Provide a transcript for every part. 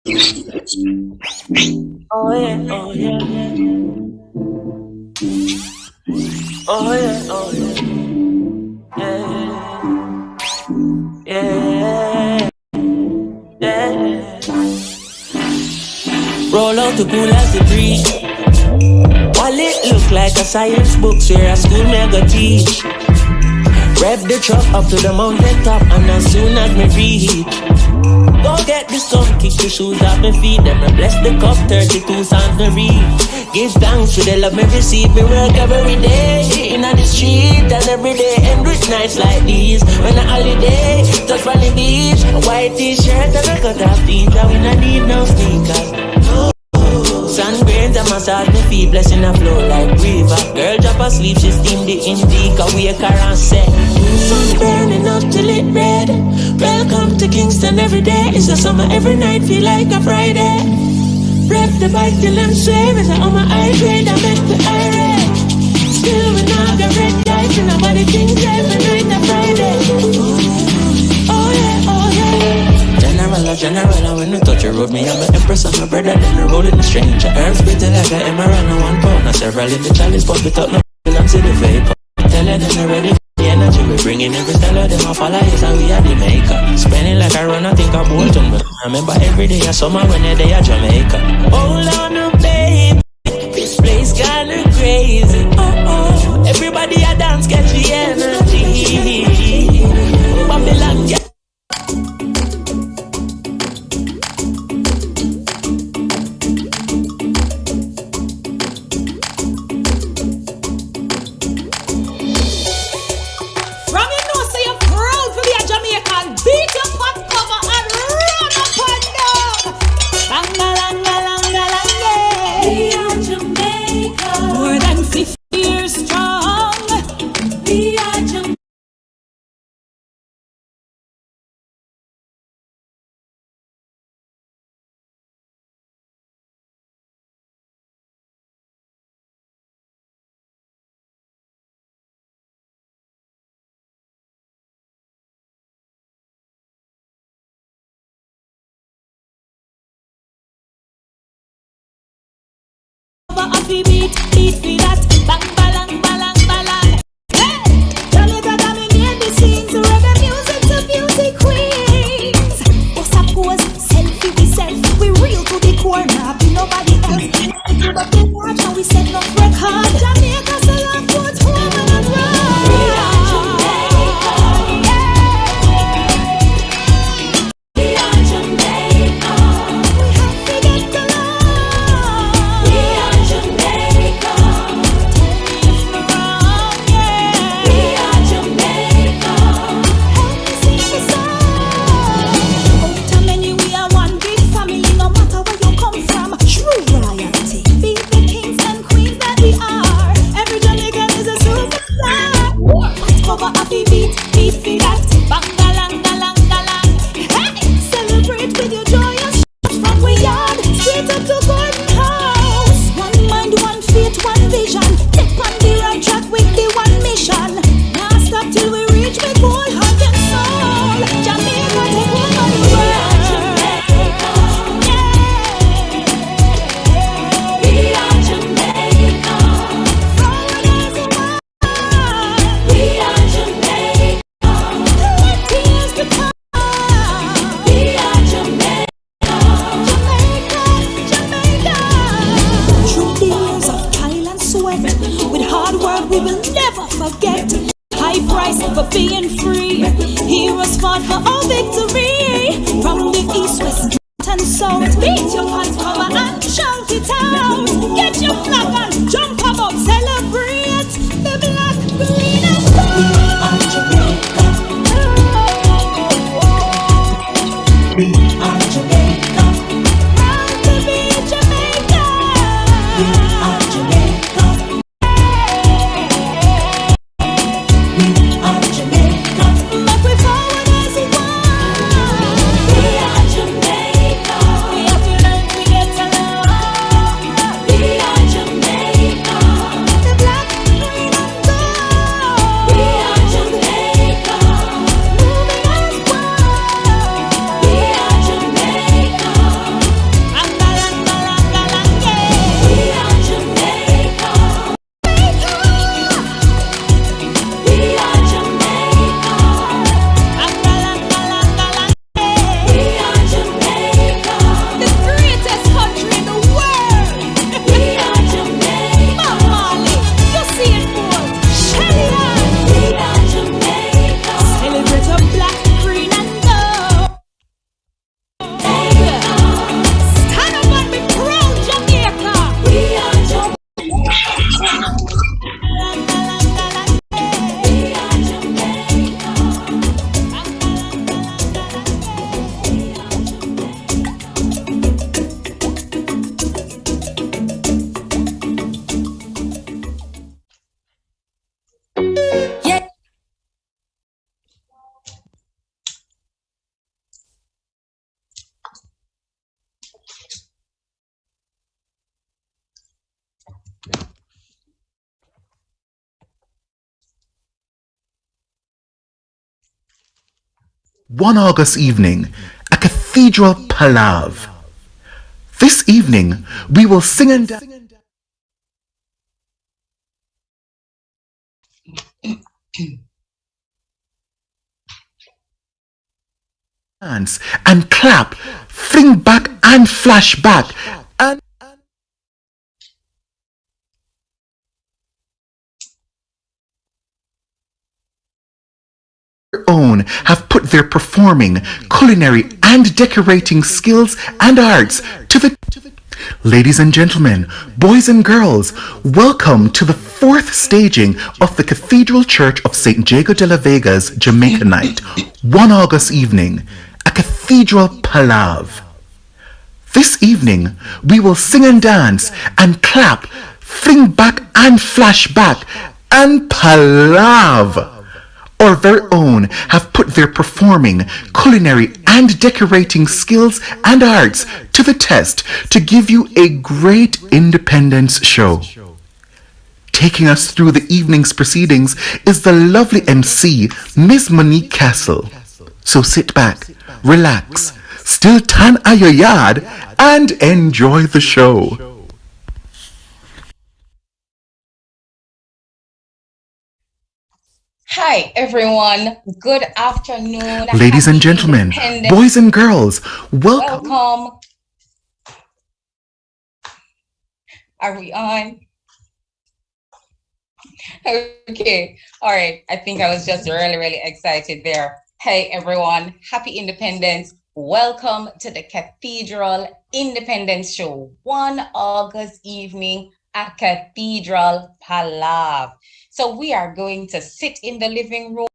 Oh yeah, oh yeah, oh yeah, oh yeah, yeah, yeah. Roll out the pool as the breeze. Wallet look like a science book, where a school me go teach. Rev the truck up to the mountain top, and as soon as me reach, go get the sun, kick the shoes off my feet. Then I bless the cup, 32 songs me read. Give thanks for the love me receive. Me work every day in the street, and every day end with nights like these. When a holiday, touch on the beach, a white t-shirt and a cut off jeans, and we not need no sneakers. Sungrains and massage me feet, blessing a flow like river. Girl drop asleep, she steam the indica, wake her and set. Sun burning up till it red. Welcome to Kingston every day. It's a summer every night, feel like a Friday. Rev the bike till I'm swear. It's on my eye grade, I make the irate. Still we not got red lights, and nobody thinks every night a Friday. Oh yeah, oh yeah. General, when you touch your road, me I'm an empress and my brother, then I roll in the stranger. Herbs bitter like an emerald, no 1 pound, no several in the chalice, but we talk no belongs to the vapor. Tell her them they're ready for the energy, we bringing every style of them off all eyes, and we are the maker. Spending like I run, I think I Bolton, but I remember every day of summer when they're there at Jamaica. Hold on, babe, this place kinda crazy. Oh, everybody a dance, catch the energy. Babylon, yeah. Beat for that, bang, balang, balang, balang. Hey, Jamaica dominate the scenes, reggae music to beauty queens. What's up, pose, selfie we self, we real to the core, not be nobody else. But they watch and we set no record. Jamaica sell out goods, woman and rock. We are Jamaica, yeah. We are Jamaica. We have to get along. We are Jamaica. We have to learn to get along. One Augus Evening, a Cathedral Palav. This evening, we will sing and dance and clap, fling back and flash back, and own have put their performing, culinary and decorating skills and arts to the Ladies and gentlemen, boys and girls, welcome to the fourth staging of the Cathedral Church of St. Jago de la Vega's Jamaican night, One Augus Evening, a Cathedral Palav. This evening, we will sing and dance and clap, fling back and flash back, and palav. Our very own have put their performing, culinary and decorating skills and arts to the test to give you a great independence show. Taking us through the evening's proceedings is the lovely MC, Miss Monique Castle. So sit back, relax, still tan at your yard, and enjoy the show. Hi everyone, good afternoon. Ladies and gentlemen, boys and girls, welcome. Are we on? Okay, all right. I think I was just really excited there. Hey everyone, happy Independence. Welcome to the Cathedral Independence Show, One Augus Evening at Cathedral Palav. So we are going to sit in the living room.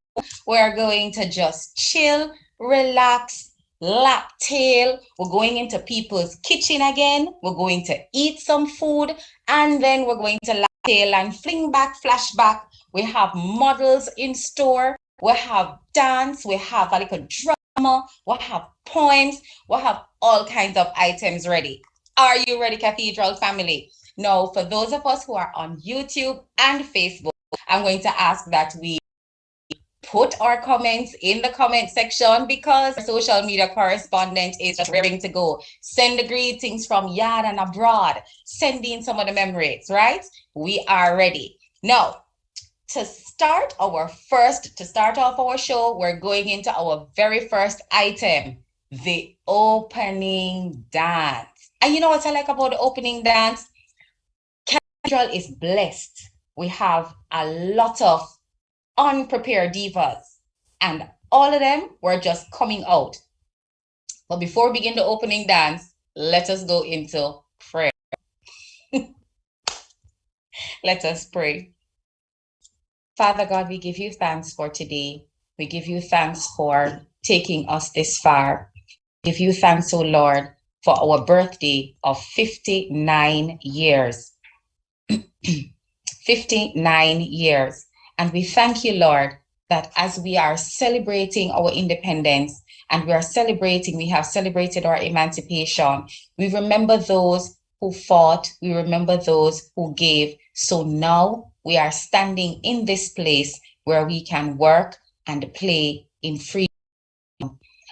We are going to just chill, relax, lap tail. We're going into people's kitchen again. We're going to eat some food, and then we're going to lap tail and fling back, flashback. We have models in store. We have dance. We have a little drama. We have poems. We have all kinds of items ready. Are you ready, Cathedral family? Now, for those of us who are on YouTube and Facebook, I'm going to ask that we put our comments in the comment section because our social media correspondent is just raring to go. Send the greetings from yard and abroad. Send in some of the memories, right? We are ready. Now, to start off our show, we're going into our very first item, the opening dance. And you know what I like about the opening dance? Cathedral is blessed. We have a lot of unprepared divas, and all of them were just coming out. But before we begin the opening dance, let us go into prayer. Let us pray. Father God, we give you thanks for today. We give you thanks for taking us this far. We give you thanks, O Lord, for our birthday of 59 years. 59 years. And we thank you, Lord, that as we are celebrating our independence and we have celebrated our emancipation, we remember those who fought, we remember those who gave. So now we are standing in this place where we can work and play in freedom.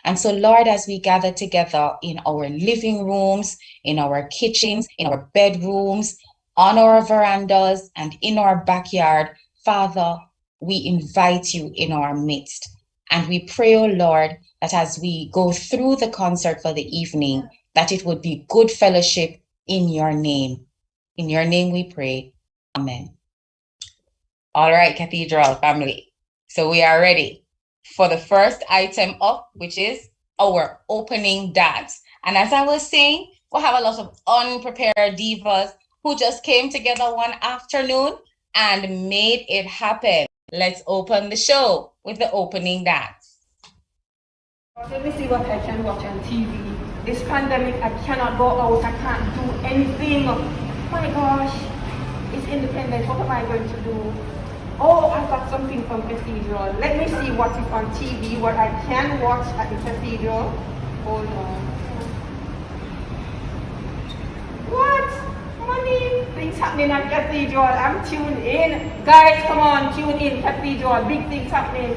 And so, Lord, as we gather together in our living rooms, in our kitchens, in our bedrooms, on our verandas and in our backyard, Father, we invite you in our midst. And we pray, oh Lord, that as we go through the concert for the evening, that it would be good fellowship in your name. In your name we pray. Amen. All right, Cathedral family. So we are ready for the first item up, which is our opening dance. And as I was saying, we'll have a lot of unprepared divas who just came together one afternoon and made it happen. Let's open the show with the opening dance. Let me see what I can watch on TV. This pandemic, I cannot go out, I can't do anything. My gosh, it's independence, what am I going to do? Oh, I got something from Cathedral. Let me see what is on TV, what I can watch at the Cathedral. Hold on. What? Money, things happening at Cathedral. I'm tuned in. Guys, come on, tune in. Cathedral, big things happening.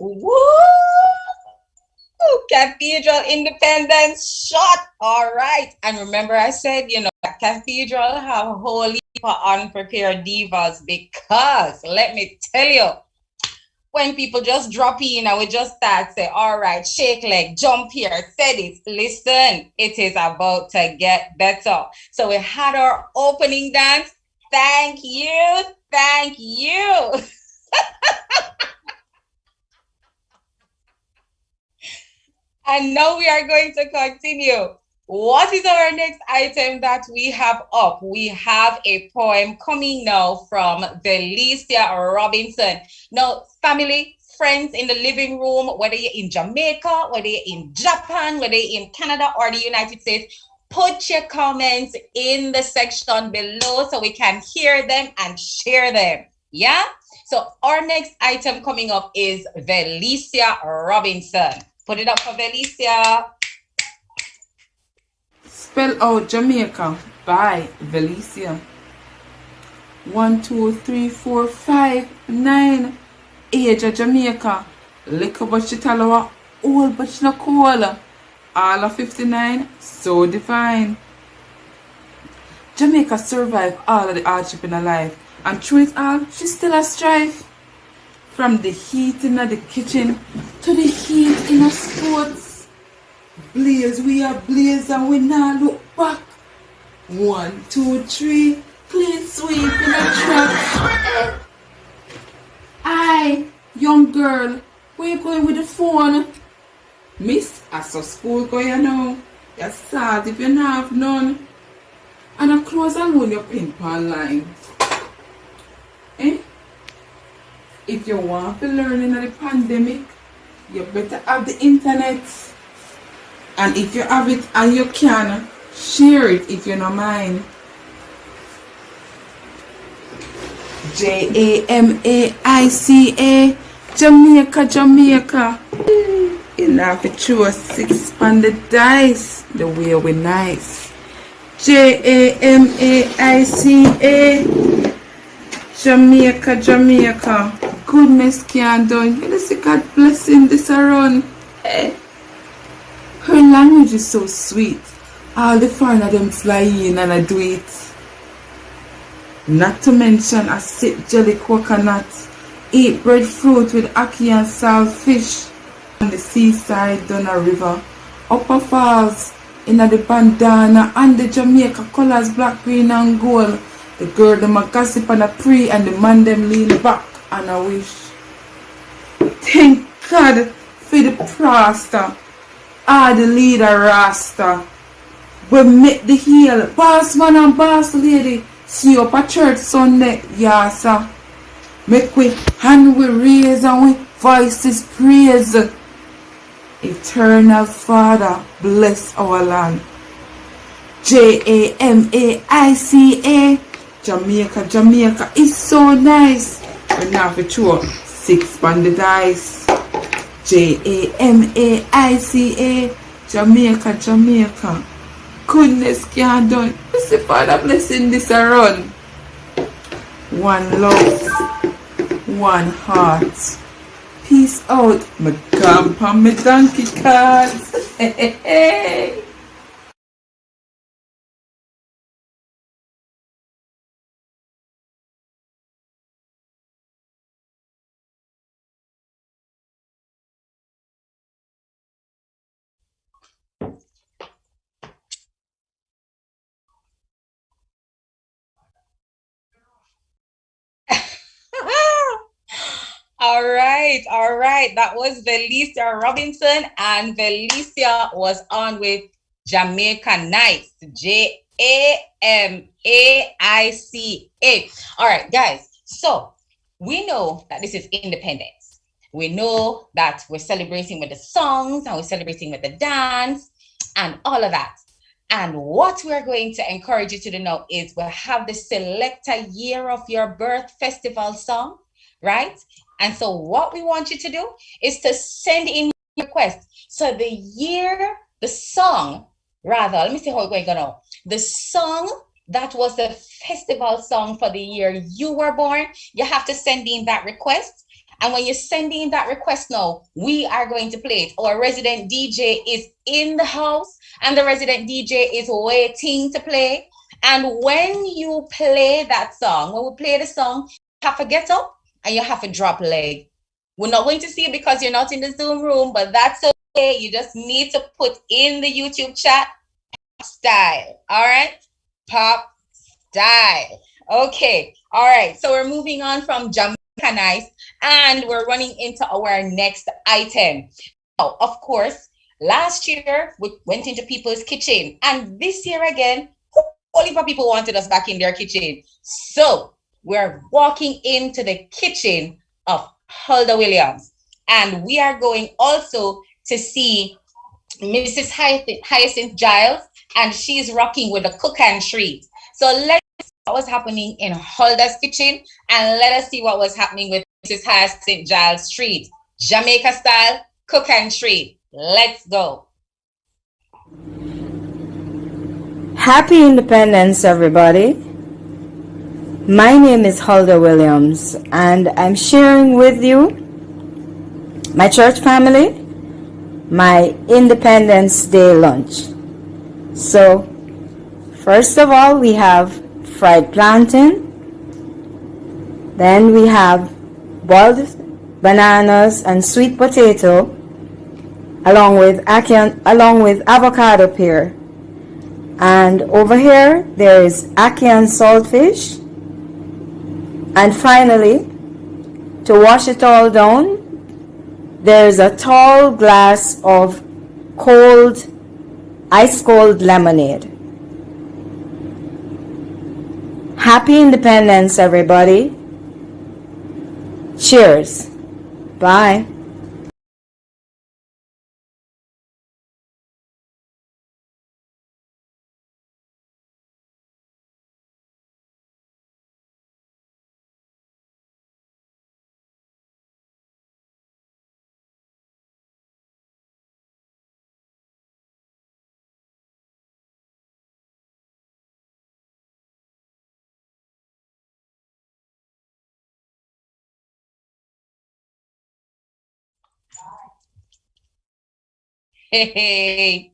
Woo! Cathedral Independence shot. All right. And remember, I said, Cathedral have holy unprepared divas, because let me tell you, when people just drop in and we just start say, all right, shake leg, jump here, say this, listen, it is about to get better. So we had our opening dance. Thank you. Thank you. And now we are going to continue. What is our next item that we have up? We have a poem coming now from Felicia Robinson. Now, family, friends in the living room, whether you're in Jamaica, whether you're in Japan, whether you're in Canada or the United States, put your comments in the section below so we can hear them and share them. Yeah? So our next item coming up is Felicia Robinson. Put it up for Felicia. Spell out Jamaica by Felicia. 1, 2, 3, 4, 5, 9. Age of Jamaica. Little but she tell old but she no cool. All of 59, so divine. Jamaica survived all of the hardship in her life, and through it all, she still a strive. From the heat in the kitchen to the heat in the sports. Blaze, we are blaze and we now look back. 1, 2, 3, clean sweep in a truck. Aye, young girl, where you going with the phone? Miss, I saw school going now. You're sad if you don't have none. And I close alone your pin online. Eh? If you want to learn in the pandemic, you better have the internet. And if you have it and you can, share it if you don't mind. Jamaica, Jamaica, Jamaica. You have to throw a 6 on the dice, the way we nice. Jamaica, Jamaica, Jamaica. Goodness can't done. You see God blessing this around. Her language is so sweet. All the foreigner them fly in and I do it. Not to mention I sip jelly coconut, eat breadfruit with ackee and saltfish on the seaside down a river, upper falls in the bandana and the Jamaica colors black, green and gold. The girl them a gossip and a pray and the man them lean back and a wish. Thank God for the pastor, the leader Rasta. We met the heel, boss man and boss lady. See up a church Sunday, yes sir. Make we hand we raise and we voices praise. Eternal Father, bless our land. Jamaica, Jamaica, Jamaica is so nice. We now for sure 6 on the dice. Jamaica, Jamaica, Jamaica. Goodness can't done. Mr. Father blessing this around. One love, one heart. Peace out, my grandpa, my donkey cards. Hey. All right. That was Felicia Robinson, and Felicia was on with Jamaica Nights. Jamaica. All right, guys. So we know that this is independence. We know that we're celebrating with the songs and we're celebrating with the dance and all of that. And what we're going to encourage you to do now is we have the Select a Year of Your Birth Festival song, right? And so what we want you to do is to send in your request. So the song, let me see how it's going to go now. The song that was the festival song for the year you were born, you have to send in that request. And when you send in that request now, we are going to play it. Our resident DJ is in the house and the resident DJ is waiting to play. And when you play that song, when we play the song, you have to get up and you have to drop leg. We're not going to see it because you're not in the Zoom room, but that's okay. You just need to put in the YouTube chat pop style. All right? Pop style. Okay. All right. So we're moving on from Jamaican ice and we're running into our next item. Now, of course, last year we went into people's kitchen, and this year again, only for people wanted us back in their kitchen. So we're walking into the kitchen of Huldah Williams, and we are going also to see Mrs. Hyacinth Giles, and she's rocking with the cook and treat. So let's see what was happening in Huldah's kitchen, and let us see what was happening with Mrs. Hyacinth Giles' treat. Jamaica style, cook and treat. Let's go. Happy Independence, everybody. My name is Huldah Williams, and I'm sharing with you, my church family, my Independence Day lunch. So, first of all, we have fried plantain, then we have boiled bananas and sweet potato, along with avocado pear. And over here, there is ackee and saltfish. And finally, to wash it all down, there is a tall glass of ice cold lemonade. Happy Independence, everybody. Cheers. Bye. Hey,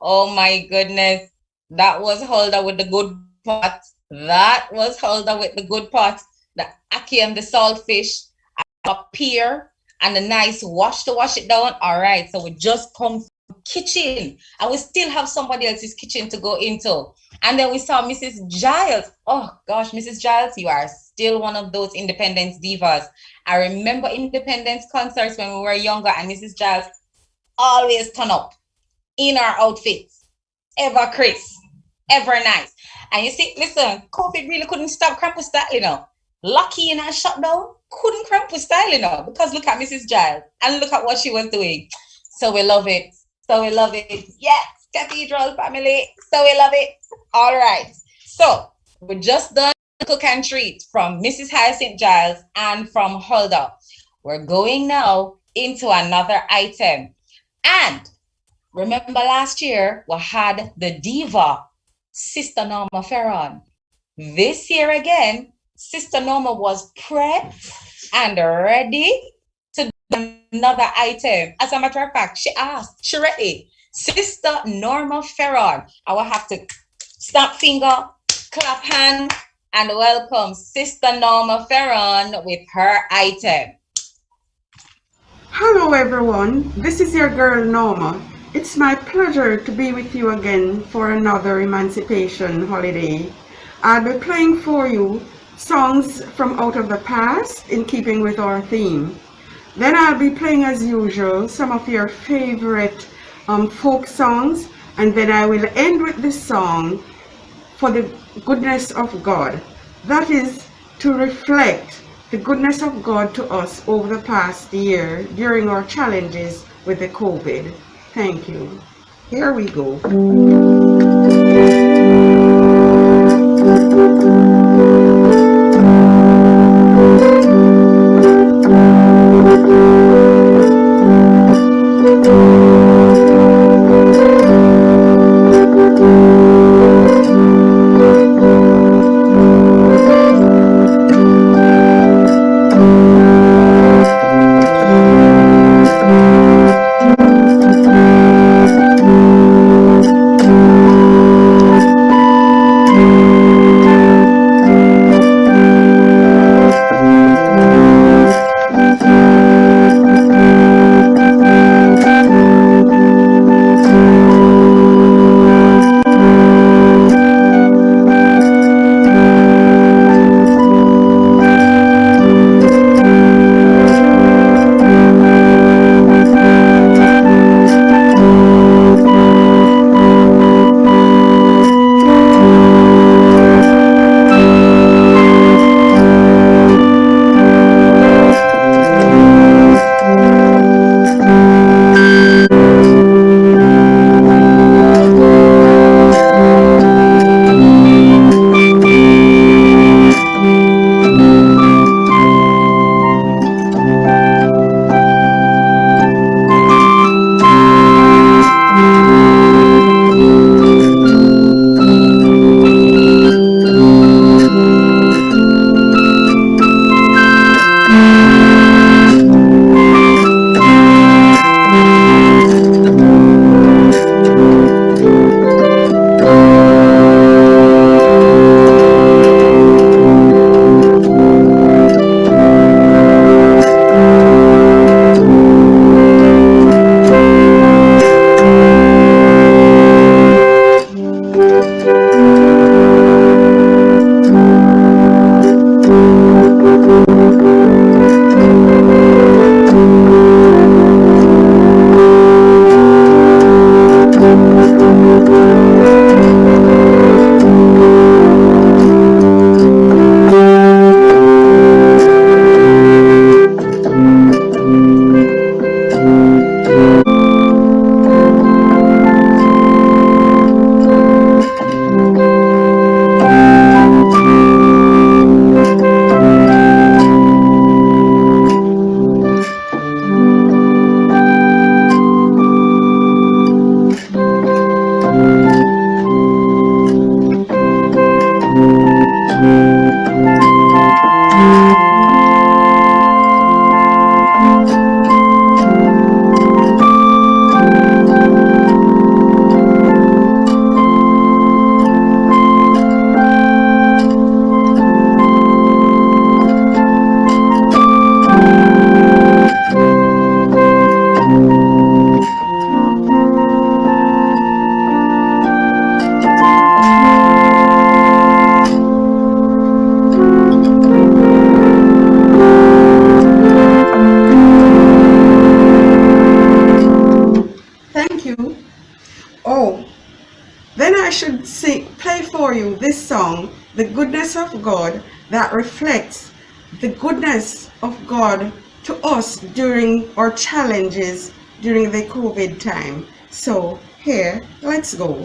oh my goodness. That was Huldah with the good pot. That was Huldah with the good pot. The ackee and the saltfish, a pear, and a nice wash to wash it down. All right, so we just come from kitchen, and we still have somebody else's kitchen to go into. And then we saw Mrs. Giles. Oh gosh, Mrs. Giles, you are still one of those Independence divas. I remember Independence concerts when we were younger, and Mrs. Giles always turn up in our outfits, ever crisp, ever nice. And you see, listen, COVID really couldn't stop Krampus style, you know. Lucky in our shutdown, couldn't Krampus style, you know, because look at Mrs. Giles and look at what she was doing. So we love it. So we love it. Yes, Cathedral family. So we love it. All right. So we just done cook and treat from Mrs. Hyacinth Giles and from Huldah. We're going now into another item. And remember last year, we had the diva, Sister Norma Ferron. This year again, Sister Norma was prepped and ready to do another item. As a matter of fact, she asked, she ready. Sister Norma Ferron. I will have to stamp finger, clap hand, and welcome Sister Norma Ferron with her item. Hello everyone, this is your girl Norma. It's my pleasure to be with you again for another Emancipation holiday. I'll be playing for you songs from out of the past in keeping with our theme. Then I'll be playing as usual some of your favorite folk songs, and then I will end with this song for the goodness of God. That is to reflect the goodness of God to us over the past year during our challenges with the COVID. Thank you. Here we go. Thank you. Oh, then I should play for you this song, The Goodness of God, that reflects the goodness of God to us during our challenges during the COVID time. So here, let's go.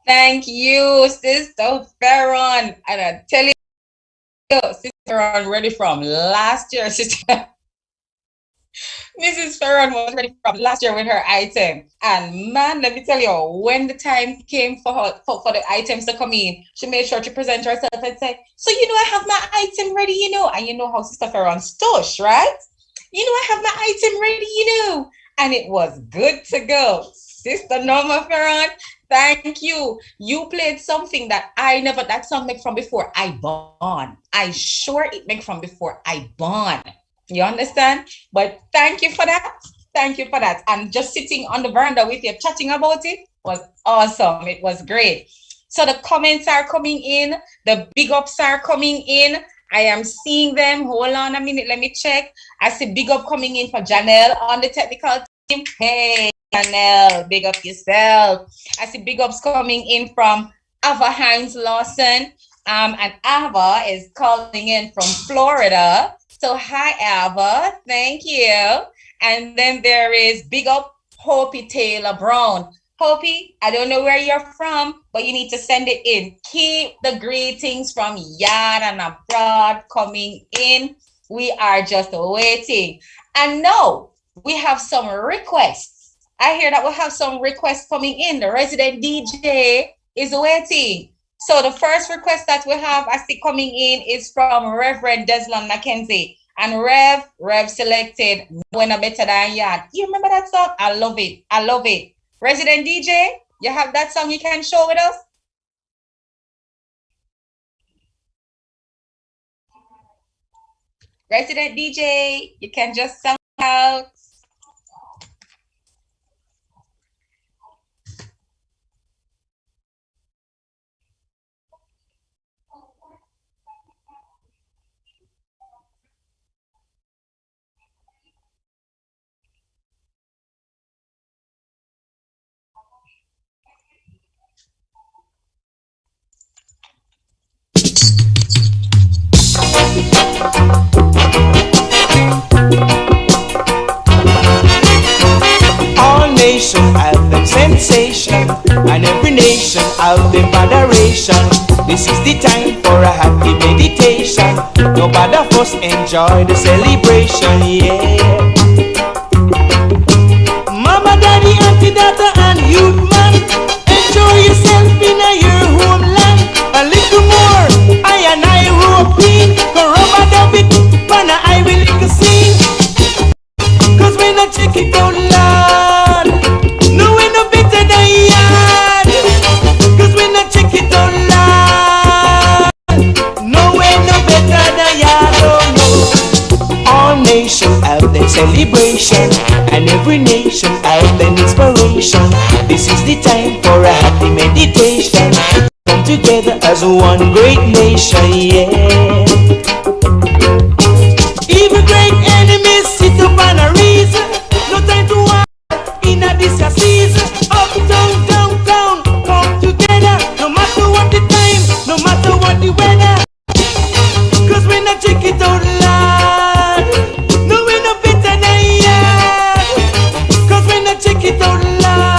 Thank you, Sister Farron. And I tell you, Sister Farron ready from last year. Sister Mrs. Farron was ready from last year with her item. And man, let me tell you, when the time came for her for the items to come in, she made sure to present herself and say, so I have my item ready, And you know how Sister Farron stush, right? I have my item ready, And it was good to go. Sister Norma Farron, thank you. You played something that that song make from before I born. I sure it make from before I born. You understand? But thank you for that. Thank you for that. And just sitting on the veranda with you chatting about it was awesome. It was great. So the comments are coming in. The big ups are coming in. I am seeing them. Hold on a minute. Let me check. I see big up coming in for Janelle on the technical team. Hey, Janelle, big up yourself. I see big ups coming in from Ava Hines Lawson. And Ava is calling in from Florida. So hi, Ava. Thank you. And then there is big up Hopi Taylor Brown. Hopi, I don't know where you're from, but you need to send it in. Keep the greetings from yard and abroad coming in. We are just waiting. And now we have some requests. I hear that we have some requests coming in. The resident DJ is waiting. So the first request that we have, I see coming in, is from Reverend Deslan Mackenzie. And Rev selected No One Better Than Yard. You remember that song? I love it. I love it. Resident DJ, you have that song you can show with us? Resident DJ, you can just sound out. All nations have them sensation, and every nation have them adoration. This is the time for a happy meditation. Nobody of us enjoy the celebration, yeah. Mama, daddy, auntie, daughter, and youth man, enjoy yourself in your homeland. A little more, I and I roping, go rubber dub it, man, I will lick a scene. Cause when I check it out loud, no way no better than yard. Cause when I check it out loud, no way no better than yard, oh no. All nations have their celebration, and every nation have their inspiration. This is the time for a happy meditation. Come together as one great nation, yeah. Even great enemies sit up on a reason. No time to war in a disco season. Uptown, downtown, come together. No matter what the time, no matter what the weather. Cause when I check it out loud, no way no better than yard. Cause when I check it out loud.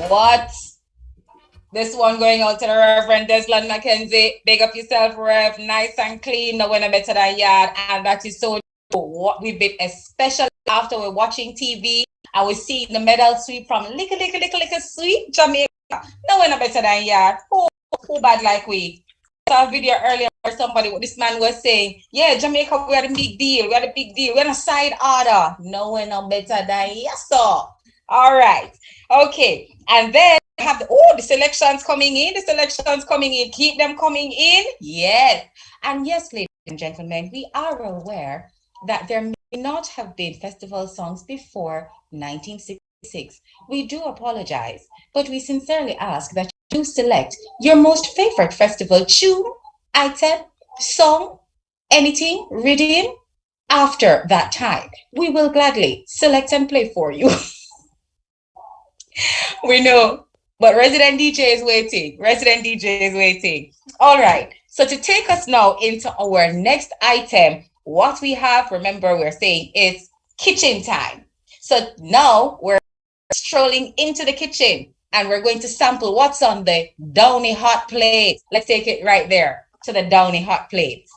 What? This one going out to the Reverend Deslan Mackenzie. Big up yourself, Rev. Nice and clean. No one better than yard. And that is so what we've been, especially after we're watching TV. I was seeing the medal sweep from Lickle Sweet Jamaica. No one better than yard. Who bad like we? I saw a video earlier where somebody, this man was saying, yeah, Jamaica, we had a big deal. We had a big deal. We're on a side order. No one better than yes, sir. All right. Okay. And then have the selections coming in. The selections coming in. Keep them coming in. Yes. And yes, ladies and gentlemen, we are aware that there may not have been festival songs before 1966. We do apologize, but we sincerely ask that you select your most favorite festival tune, item, song, anything, reading after that time. We will gladly select and play for you. We know, but Resident DJ is waiting. Resident DJ is waiting. All right. So to take us now into our next item, what we have, remember, we're saying it's kitchen time. So now we're strolling into the kitchen and we're going to sample what's on the Downy hot plate. Let's take it right there to the Downy hot plate.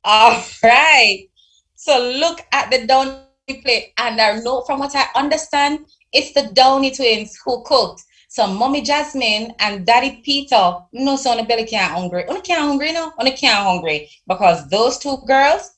All right. So look at the Downy plate, and I know from what I understand, it's the Downey twins who cooked. So Mommy Jasmine and Daddy Peter, no, so on the belly can't hungry. On the can't hungry, no? On the can't hungry. Because those two girls,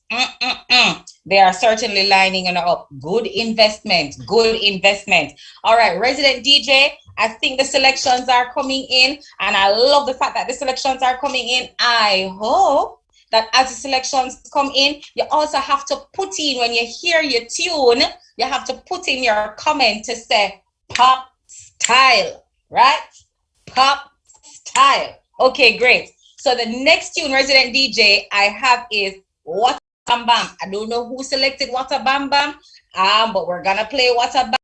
they are certainly lining it up. Good investment. Good investment. All right, resident DJ, I think the selections are coming in. And I love the fact that the selections are coming in. I hope that as the selections come in, you also have to put in, when you hear your tune, you have to put in your comment to say pop style. Right? Pop style. Okay, great. So the next tune, resident DJ, I have is What Bam Bam. I don't know who selected What a Bam Bam, but we're gonna play What a Bam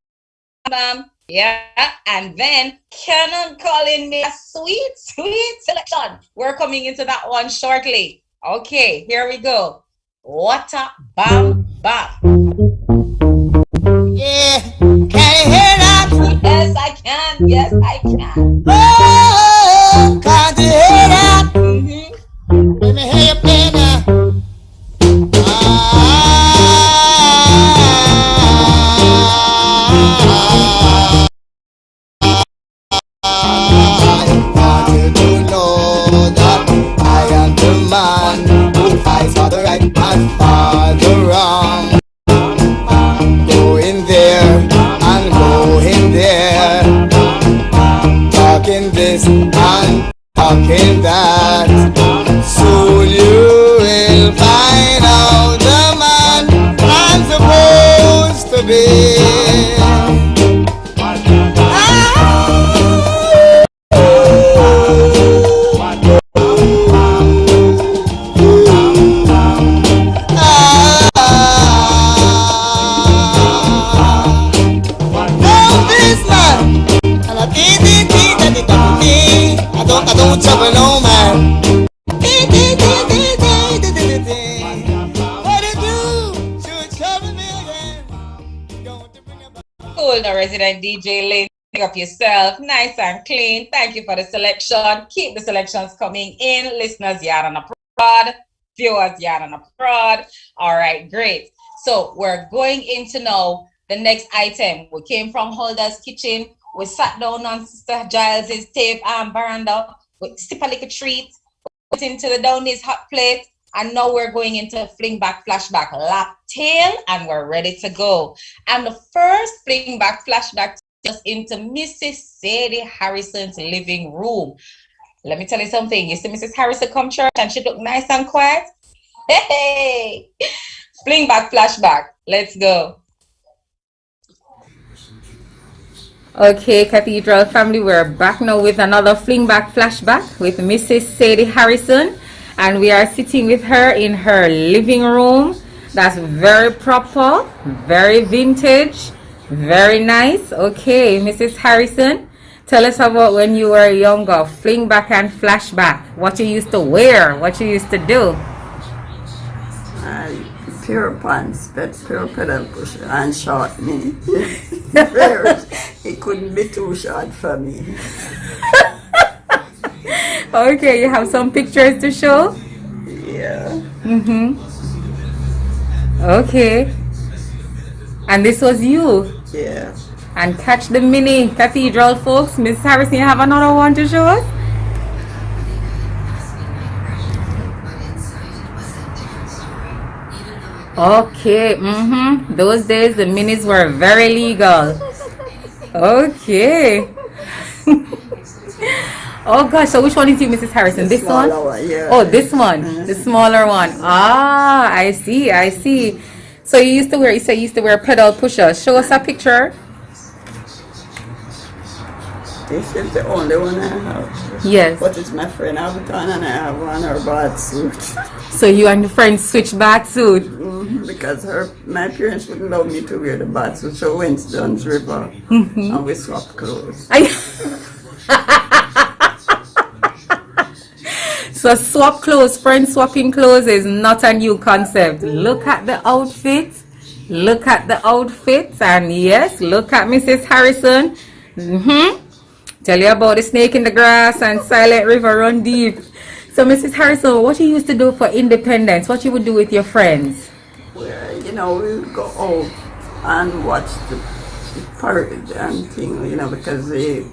Bam. Yeah, and then Canon calling me a sweet selection. We're coming into that one shortly. Okay, here we go. What a Bam Bam. Yeah, can you hear that? Yes, I can. Yes, I can. Oh, can't you hear that? Let me hear you play now. I want you to know that I am the man who fights for the right and for the wrong. Going there and going there, talking this and talking that. Soon you will find out the man I'm supposed to be. I don't trouble no man. What it do? Should trouble me again. Cool, the resident DJ Lynn. Pick up yourself, nice and clean. Thank you for the selection. Keep the selections coming in. Listeners, yard on a prod. Viewers, yard on a prod. All right, great. So we're going into now the next item. We came from Holder's Kitchen. We sat down on Sister Giles's tape and veranda. We sip a little treat. Put into the Downey's hot plate. And now we're going into fling back, flashback, lap tail, and we're ready to go. And the first fling back, flashback just into Mrs. Sadie Harrison's living room. Let me tell you something. You see Mrs. Harrison come church and she look nice and quiet? Hey! Fling back, flashback. Let's go. Okay, Cathedral family, we're back now with another fling back flashback with Mrs. Sadie Harrison, and we are sitting with her in her living room. That's very proper, very vintage, very nice. Okay, Mrs. Harrison, tell us about when you were younger, fling back and flashback. What you used to wear, what you used to do. Pure pants, but pure pedal push and short me. It couldn't be too short for me. Okay, you have some pictures to show? Yeah. Okay. And this was you? Yeah. And catch the mini Cathedral folks. Miss Harrison, you have another one to show us? Okay, those days the minis were very legal. Okay. Oh gosh, so which one is you, Mrs. Harrison? This one? Yeah. Oh, this one, the smaller one. Ah, I see. So you used to wear, you say you used to wear pedal pushers. Show us a picture. This is the only one I have. Yes. But it's my friend Alton and I have on her bath suit. So you and your friend switch bath suit? Because my parents wouldn't allow me to wear the bath suit, so we went to Dunn's River and we swapped clothes. So swap clothes, friend swapping clothes is not a new concept. Look at the outfit. Look at the outfit. And yes, look at Mrs. Harrison. Tell you about the snake in the grass and Silent River Run Deep. So Mrs. Harrison, what you used to do for independence? What you would do with your friends? Well, we would go out and watch the parade and thing, you know, because they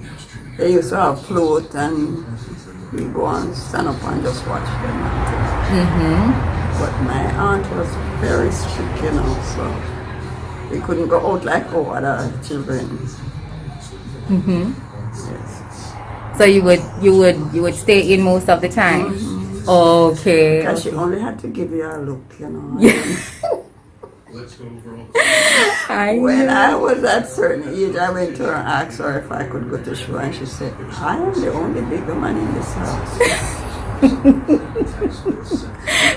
used to have float and we go and stand up and just watch them. But my aunt was very strict, you know, so we couldn't go out like other children. Yes. So you would stay in most of the time. Okay. Because she only had to give you a look, you know. When I was at certain age, I went to her and asked her if I could go to show, and she said, I am the only big woman in this house.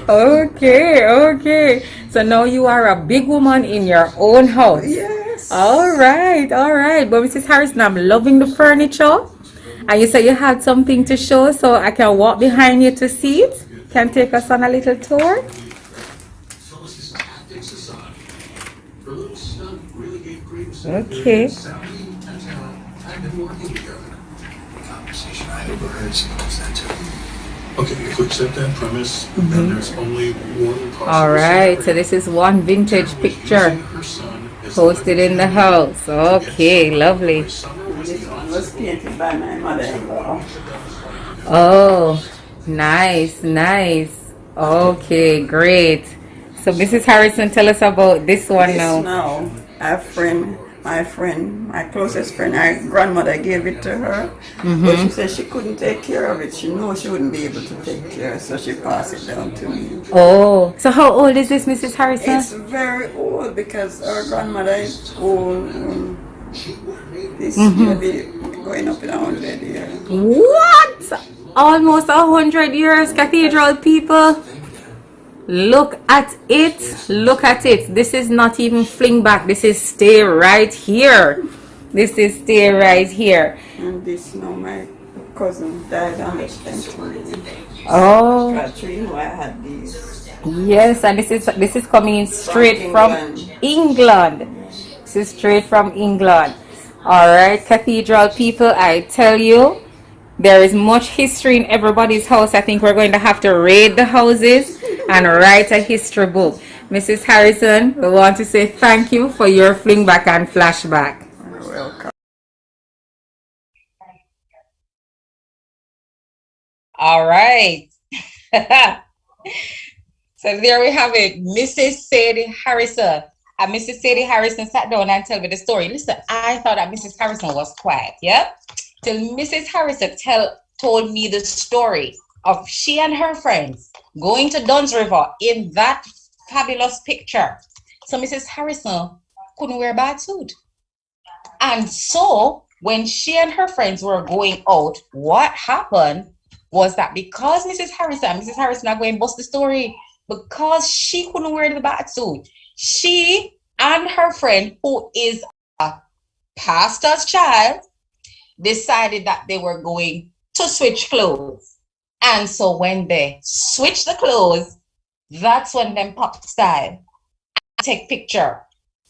Okay. So now you are a big woman in your own house. Yes. All right. But Mrs. Harrison, I'm loving the furniture. And you said you had something to show, so I can walk behind you to see it. Can take us on a little tour. Okay. Okay, if we accept that premise, then there's only one possible. All right, so this is one vintage picture posted in the house. Okay, lovely. This one was painted by my mother-in-law. Oh, nice. Okay, great. So Mrs. Harrison, tell us about this one now. Now, my closest friend, my grandmother gave it to her, but she said she couldn't take care of it. She knew she wouldn't be able to take care, so she passed it down to me. Oh, so how old is this, Mrs. Harrison? It's very old because our grandmother is old. This may be going up in 100 years. What? Almost 100 years, Cathedral people. Look at it. This is not even fling back. This is stay right here. And this now, my cousin died on the 10th. Oh. Catherine, who I had these. Yes, and this is coming in straight from England. This is straight from England. All right, Cathedral people, I tell you, there is much history in everybody's house. I think we're going to have to raid the houses and write a history book. Mrs. Harrison, we want to say thank you for your fling back and flashback. You're welcome. All right. So there we have it, Mrs. Sadie Harrison. And Mrs. Sadie Harrison sat down and told me the story. Listen, I thought that Mrs. Harrison was quiet, yeah? Till Mrs. Harrison told me the story of she and her friends going to Dunn's River in that fabulous picture. So Mrs. Harrison couldn't wear a bad suit. And so when she and her friends were going out, what happened was that because Mrs. Harrison are going to bust the story, because she couldn't wear the bad suit, she and her friend, who is a pastor's child, decided that they were going to switch clothes. And so when they switch the clothes, that's when them pop style take picture.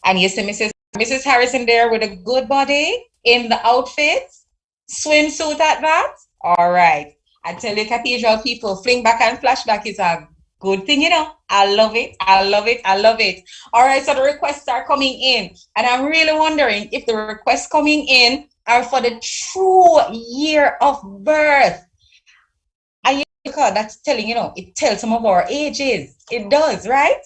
And you see Mrs. Harrison there with a good body in the outfit, swimsuit at that. All right. I tell you, Cathedral people, fling back and flashback is a good thing, you know. I love it. All right, so the requests are coming in. And I'm really wondering if the requests coming in are for the true year of birth. And that's telling, it tells some of our ages. It does, right?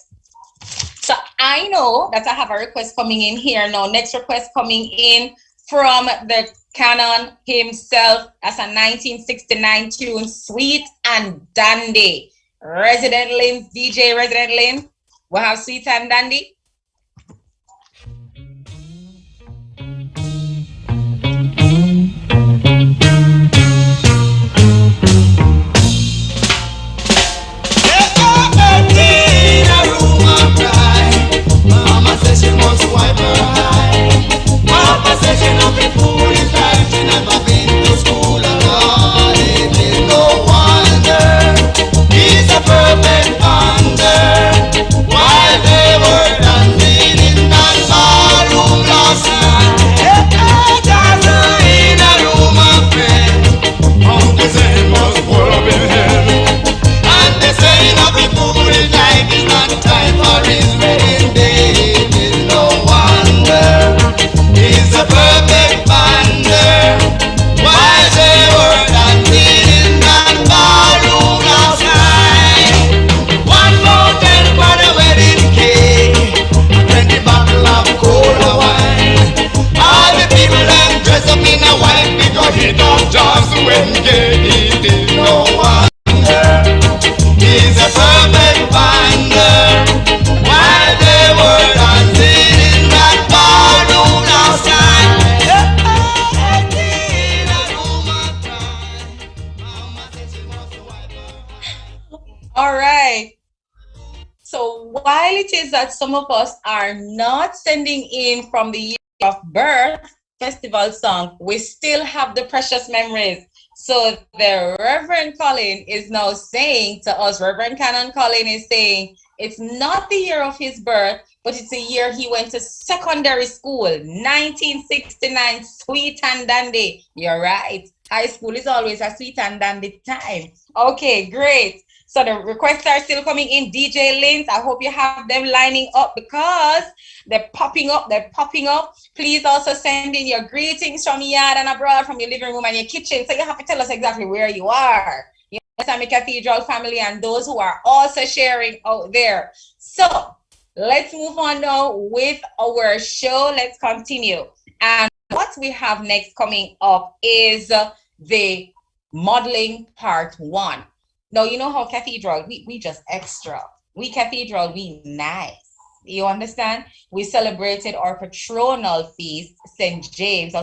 So I know that I have a request coming in here now. Next request coming in from the Canon himself. That's a 1969 tune, Sweet and Dandy. Resident Lynn, DJ Resident Lynn. We'll have Sweet and Dandy. Mama says she wants to wipe her eye. Papa says she nothing foolish like she never been to school alone. It is no wonder he's a perfect wonder. While they were it is that some of us are not sending in from the year of birth festival song, we still have the precious memories. So the Reverend Colin is now saying to us, Reverend Canon Colin is saying, it's not the year of his birth, but it's the year he went to secondary school, 1969, sweet and dandy. You're right. High school is always a sweet and dandy time. Okay, great. So the requests are still coming in. DJ Linz, I hope you have them lining up because they're popping up. They're popping up. Please also send in your greetings from yard and abroad, from your living room and your kitchen. So you have to tell us exactly where you are. You understand, the Cathedral family and those who are also sharing out there. So let's move on now with our show. Let's continue. And what we have next coming up is the modeling part 1. Now, you know how Cathedral, we just extra. We Cathedral, we nice. You understand? We celebrated our patronal feast, St. James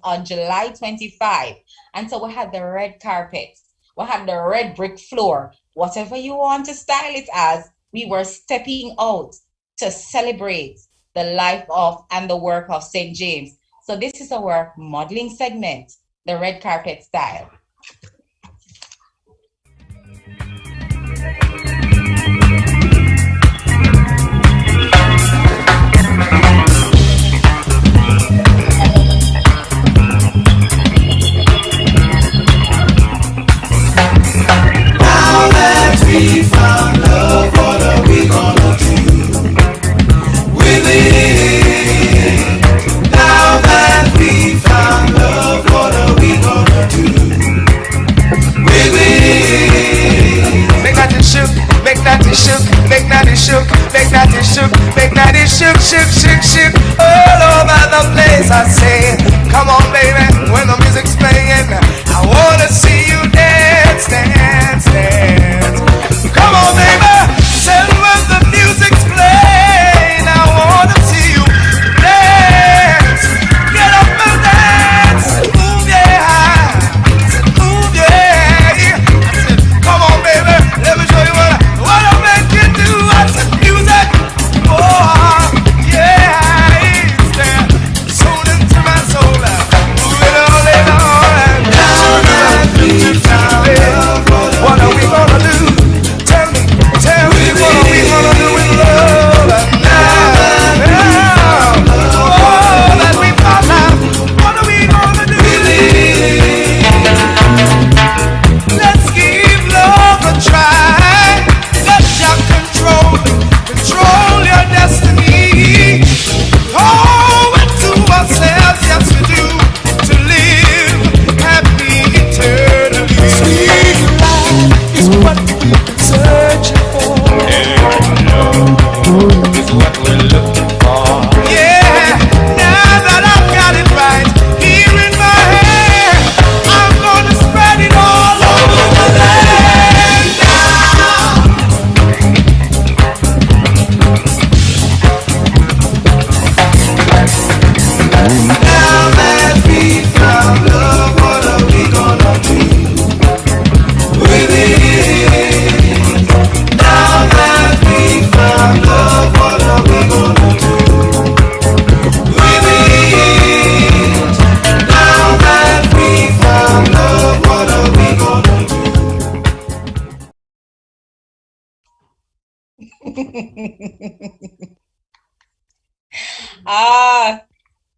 on July 25. And so we had the red carpet. We had the red brick floor. Whatever you want to style it as, we were stepping out to celebrate the life of and the work of St. James. So this is our modeling segment, the red carpet style. Now that we found love, what are we gonna do with it? Now that we found love, what are we gonna do with it? Make that it shook, make that it shook, make that it shook, make that it shook, make that it shook, shook, shook, shook all over the place. I say, come on, baby, when the music's playing, I wanna see you dance, dance, dance. Come on, baby, tell me when the music's playing, I wanna see you dance. Get up and dance, move yeah, move yeah. I said, come on, baby, let me show you what I make you do. I said, music, oh yeah, it's there, soul into my soul. Move it all in all. Now that we found love, what are we gonna do? Tell me, what are we gonna do with love? Now, oh, that we found love, what are we gonna do with it? Let's give love a try. Let your control your destiny. Oh, and to ourselves, yes we do, to live happy eternally. Sweet life is what we've been searching for. Love is what we're looking for. Yeah, now that I've got it right here in my hand, I'm gonna spread it all over the land now. Now that we found love, what are we gonna do with it? Now that we found love, what are we gonna do with it? Now that we found love, what are we gonna do?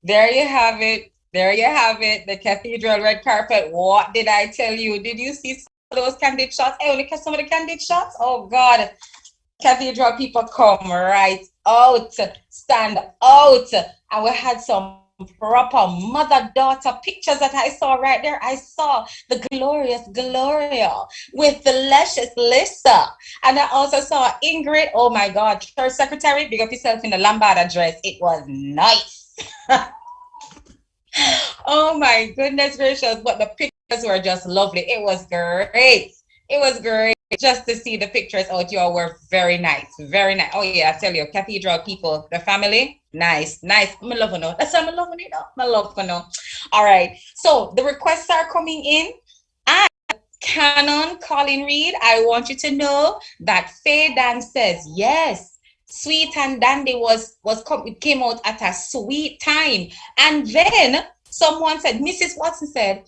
There you have it. There you have it. The Cathedral red carpet. What did I tell you? Did you see some of those candid shots? I only catch some of the candid shots. Oh God. Cathedral people come right out, stand out. And we had some proper mother-daughter pictures that I saw right there. I saw the glorious Gloria with the luscious Lisa. And I also saw Ingrid. Oh my God, church secretary, big up yourself in the lambada dress. It was nice. Oh my goodness gracious, but the pictures were just lovely. It was great. It was great just to see the pictures out. You all were very nice, very nice. Oh yeah, I tell you, Cathedral people, the family, nice, nice. I love you. That's why I love you. I love you. All right, so the requests are coming in. And Canon Colin Reed, I want you to know that Faye Dan says yes. Sweet and Dandy it came out at a sweet time. And then someone said, Mrs. Watson said, it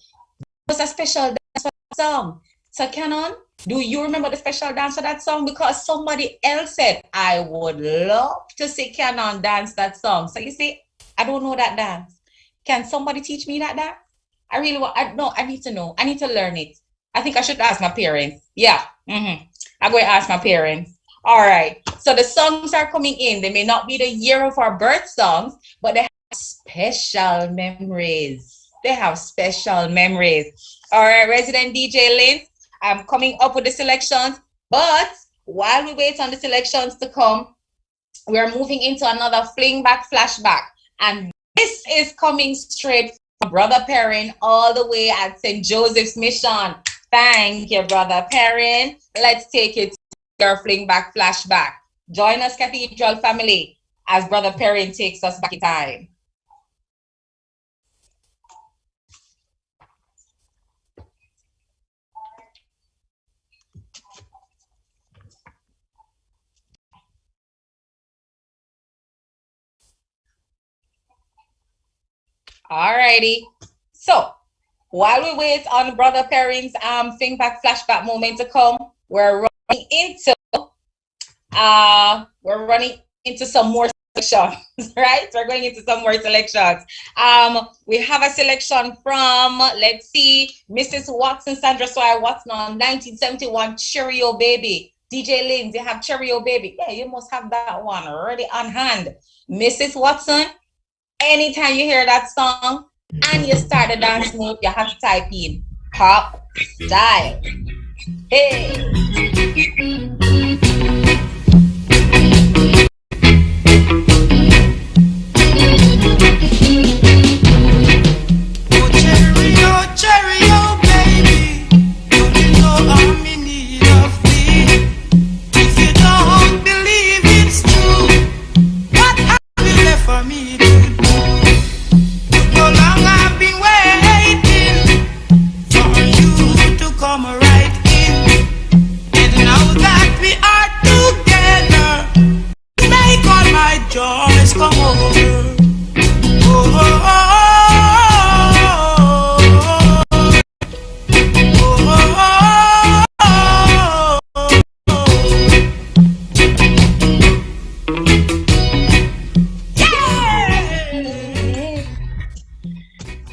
was a special dance for that song. So Canon, do you remember the special dance for that song? Because somebody else said, I would love to see Canon dance that song. So you see, I don't know that dance. Can somebody teach me that dance? I really want, I need to know. I need to learn it. I think I should ask my parents. Yeah. I'm going to ask my parents. All right. So the songs are coming in. They may not be the year of our birth songs, but they have special memories. They have special memories. All right, resident DJ Lynn, I'm coming up with the selections. But while we wait on the selections to come, we're moving into another flashback. And this is coming straight from Brother Perrin all the way at St. Joseph's Mission. Thank you, Brother Perrin. Let's take it to your flashback. Join us, Cathedral family, as Brother Perrin takes us back in time. Alrighty. So while we wait on Brother Perrin's flashback moment to come, we're running into some more selections, right? We're going into some more selections. We have a selection from, let's see, Mrs. Watson, Sandra Sawyer Watson on 1971 Cheerio Baby. DJ Lynn, you have Cheerio Baby. Yeah, you must have that one already on hand. Mrs. Watson, anytime you hear that song and you start the dance move, you have to type in pop style. Hey. Cheerio, baby, don't you know I'm in need of thee? If you don't believe it's true, what have you left for me to do? So long I've been waiting for you to come right in, and now that we are together, make all my joys come over.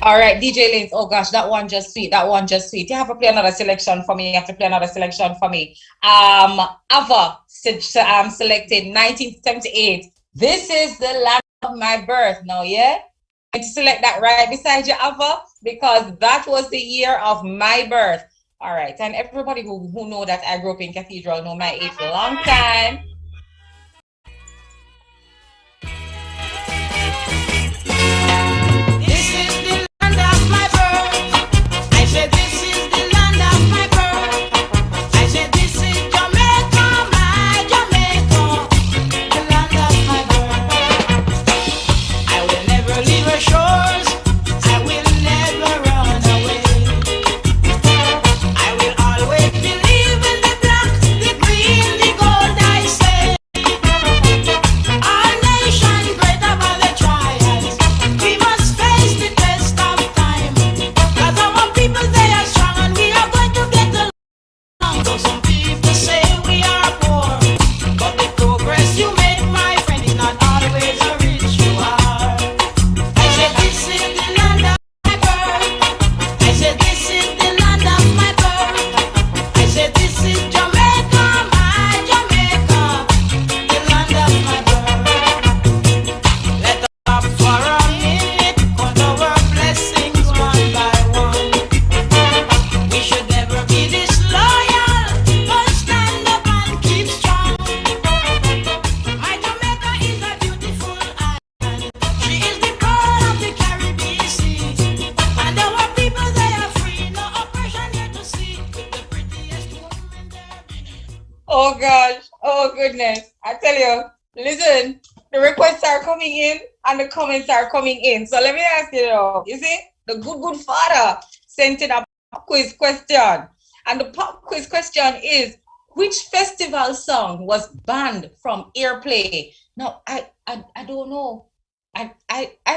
All right, DJ Lynn. Oh gosh, that one just sweet. That one just sweet. You have to play another selection for me. You have to play another selection for me. Ava selected 1978. This is the land of my birth. Now, yeah, I'm going to select that right beside you, Ava, because that was the year of my birth. All right, and everybody who know that I grew up in Cathedral know my age for a long time. Oh gosh, oh goodness. I tell you, listen, the requests are coming in and the comments are coming in. So let me ask you now, you see, the good father sent in a pop quiz question. And the pop quiz question is, which festival song was banned from airplay? No, I don't know. I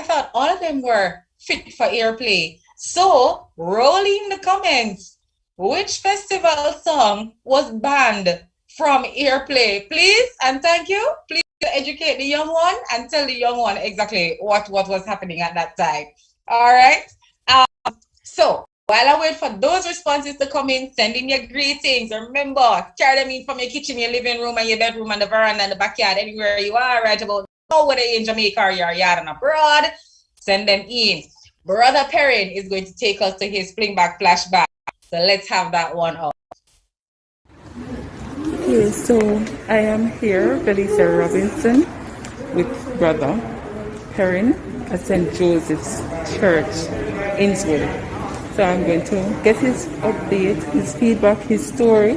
thought all of them were fit for airplay. So roll in the comments. Which festival song was banned from airplay? Please and thank you. Please educate the young one and tell the young one exactly what was happening at that time. All right. So while I wait for those responses to come in, send in your greetings. Remember, carry them in from your kitchen, your living room, and your bedroom, and the veranda, and the backyard, anywhere you are right about now, whether you're in Jamaica or your yard and abroad, send them in. Brother Perrin is going to take us to his flingback flashback. So let's have that one up. Okay, so I am here, Felicia Robinson, with Brother Perrin at St. Joseph's Church, Innswood. So I'm going to get his update, his feedback, his story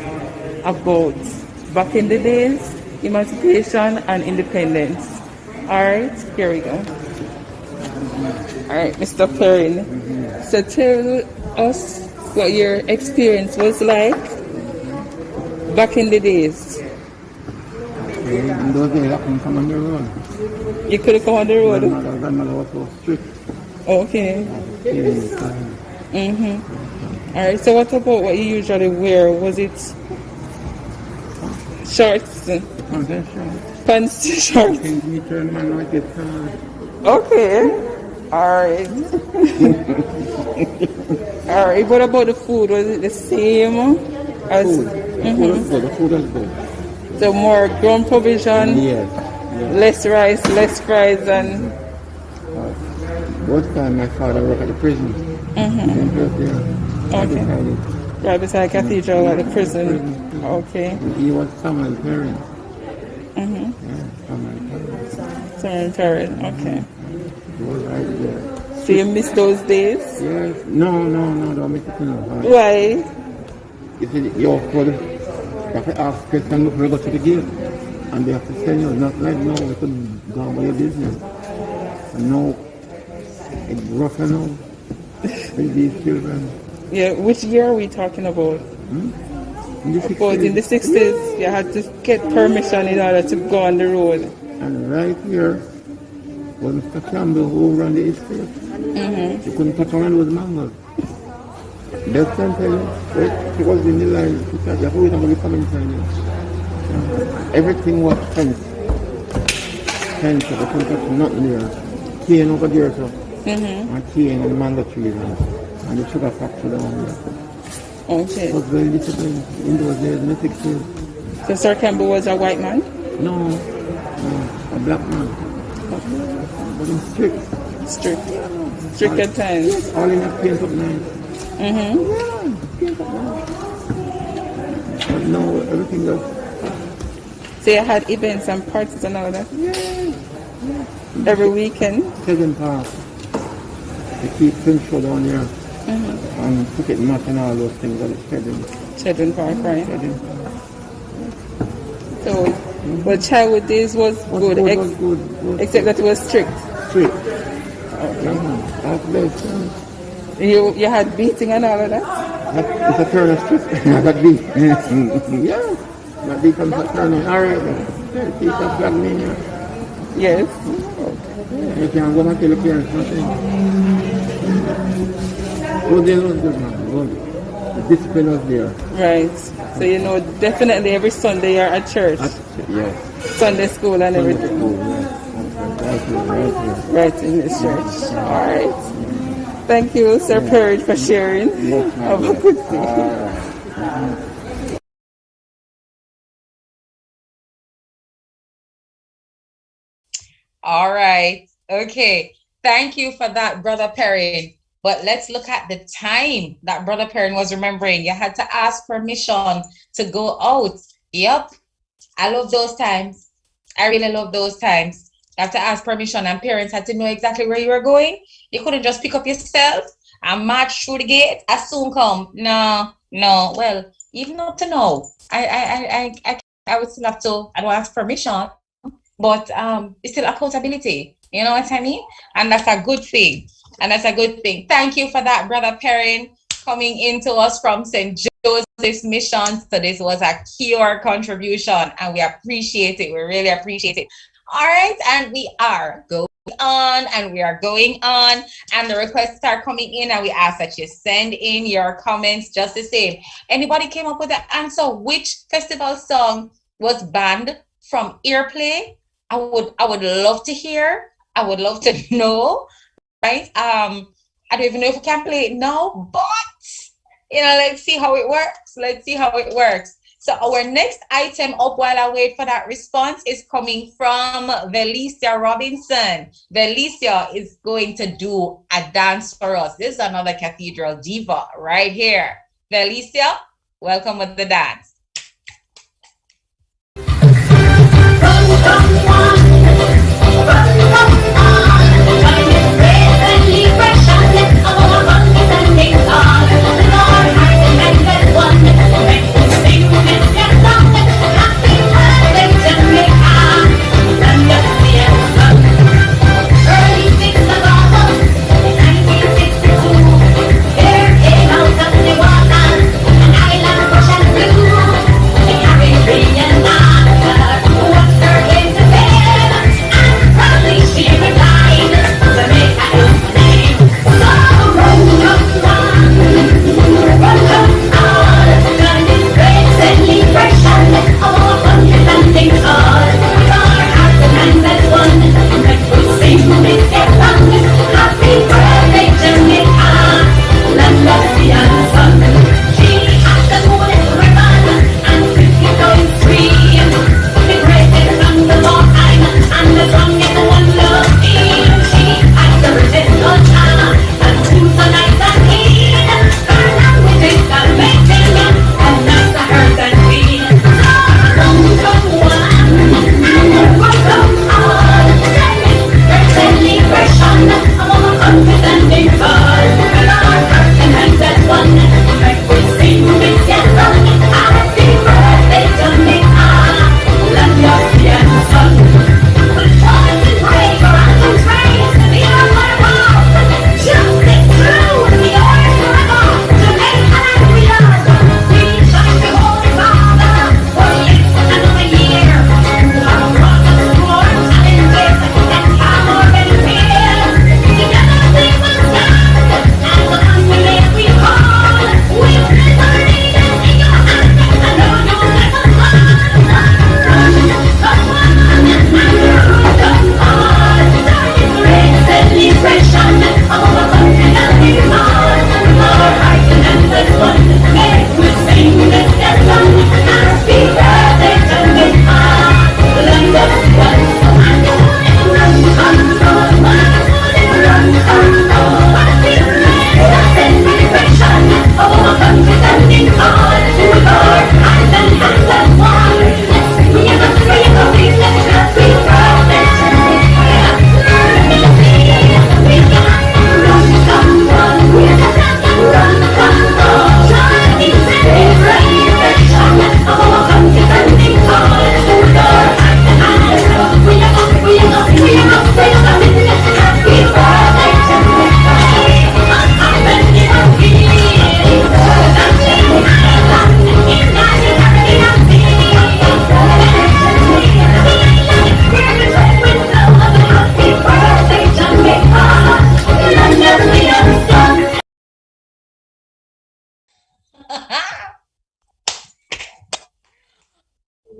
about back in the days, emancipation and independence. All right, here we go. All right, Mr. Perrin. So tell us what your experience was like back in the days. In those days, I couldn't come on the road. You couldn't come on the road? Grandmother was so strict. Okay. All right, so what about what you usually wear? Was it shorts? Pants, shorts? Okay. All right. All right, what about the food? Was it the same as The food was good. So more ground provision? Yes. Less rice, less fries, and Both time my father worked at the prison. okay. Right beside Cathedral at the prison. Okay. He was family parent. Mm-hmm. Yeah, family parent. Family parent. Okay. He was right there. So you miss those days? Yes. No, don't make it no. Why? You see, you're full. You have to ask questions before you go to the gate. And they have to tell you, not like no, you could go about your business. And no, it's rough and all. With these children. Yeah, which year are we talking about? In the 60s. About in the 60s, you had to get permission in order to go on the road. And right here was Mr. Campbell who ran the estate. You couldn't touch around with mangoes. That time tell you, he was in the line, he said, you have to wait until you come inside. Everything was fenced. Fenced, I couldn't touch nothing there. Cane over there, so. And cane and mango trees and the sugar factory down there. Okay. It was very disciplined in those days, in the 60s. So Sir Campbell was a white man? No, a black man. But he's strict. Strict at times. All in a paint up nice. Yeah, paint up nice. But now everything else. So you had events and parties and all that? Yeah. Every weekend? Children Park. They keep film show down there. And cricket match and all those things that it's Children Park, right? Children Park. So, well, childhood days was good, good. Except that it was strict. Strict. You had beating and all of that? It's a turn of strict. I got beat. Yeah. Got beat from turn. All right. Piece of flag me. Yes. You can't go back to the parents. Good day was good, man. Good. The discipline was there. Right. So you know, definitely every Sunday you're at church. Yes. Sunday school and everything. School, yes. Right in this church. All right. Thank you, Sir Perry, for sharing. Have a good day. All right. Okay. Thank you for that, Brother Perry. But let's look at the time that Brother Perrin was remembering. You had to ask permission to go out. Yep. I love those times. I really love those times. You have to ask permission and parents had to know exactly where you were going. You couldn't just pick up yourself and march through the gate. I soon come. No. Well, even up to now, I would still have to, I don't ask permission, but it's still accountability. You know what I mean? And that's a good thing. Thank you for that, Brother Perrin. coming into us from St. Joseph's Mission. So this was a cure contribution and we appreciate it. We really appreciate it. All right, and we are going on and we are going on, and the requests are coming in, and we ask that you send in your comments just the same. Anybody came up with the answer? Which festival song was banned from airplay? I would love to hear. I would love to know. Right? I don't even know if we can play it now, but let's see how it works. Let's see how it works. So our next item up while I wait for that response is coming from Velicia Robinson. Velicia is going to do a dance for us. This is another Cathedral diva right here. Velicia, welcome with the dance.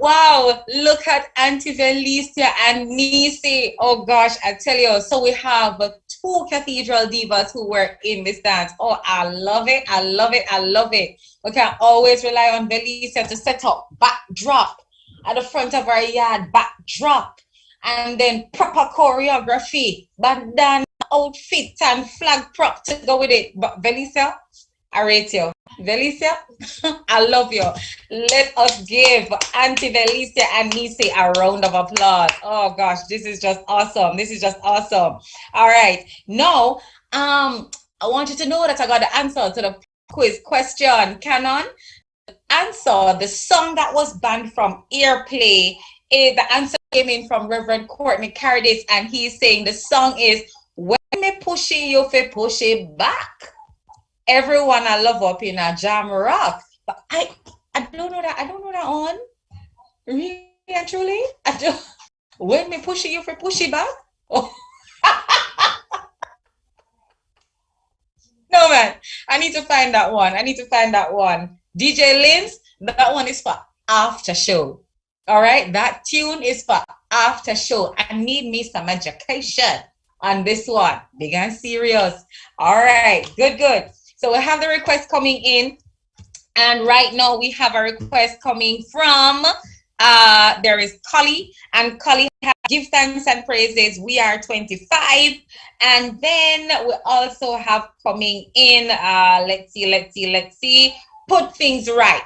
Wow, look at Auntie Velicia and Nisi. Oh gosh, I tell you. So we have two Cathedral divas who were in this dance. Oh, I love it. I love it. I love it. We can always rely on Velicia to set up backdrop at the front of our yard, backdrop, and then proper choreography, bandana outfit and flag prop to go with it. But Velicia, I rate you. Velicia, I love you. Let us give Auntie Velicia and Nisi a round of applause. Oh gosh, this is just awesome. This is just awesome. All right. Now, I want you to know that I got the answer to the quiz question. Canon, answer the song that was banned from airplay. The answer came in from Reverend Courtney Cardis, and he's saying the song is "When Me Push You Fi Push It Back." Everyone I love up in a jam rock. But I don't know that. I don't know that one. Really and truly. I do. When me pushing you for push it back? Oh. No man. I need to find that one. DJ Linz, that one is for after show. All right. That tune is for after show. I need me some education on this one. Big and serious. All right. Good. So we have the request coming in. And right now we have a request coming from, there is Cully. And Cully has give thanks and praises. We are 25. And then we also have coming in, let's see. Put Things Right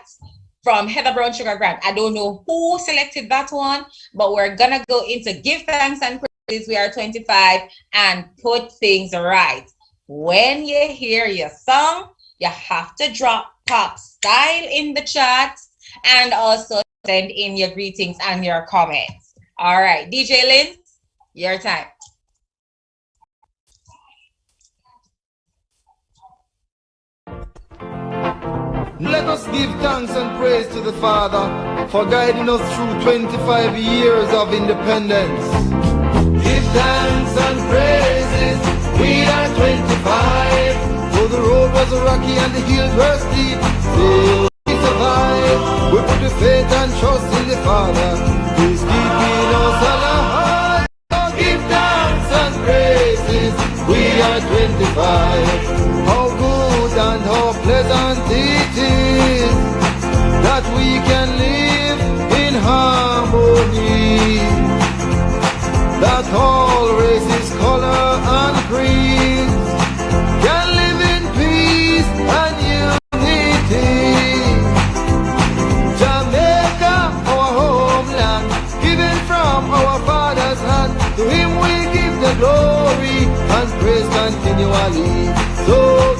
from Heather Brown Sugar Grant. I don't know who selected that one, but we're going to go into give thanks and praises. We are 25 and Put Things Right. When you hear your song, you have to drop pop style in the chat and also send in your greetings and your comments. All right, DJ Lynn, your time. Let us give thanks and praise to the Father for guiding us through 25 years of independence. Give thanks and praises, we are 25. Though the road was rocky and the hills were steep, still we survive. We put the faith and trust in the Father, He's keeping us alive. So give thanks and praises, we are 25. How good and how pleasant it is that we can live in harmony, that all races, color and creeds can live in peace and unity. Jamaica, our homeland, given from our father's hand, to him we give the glory and praise continually. So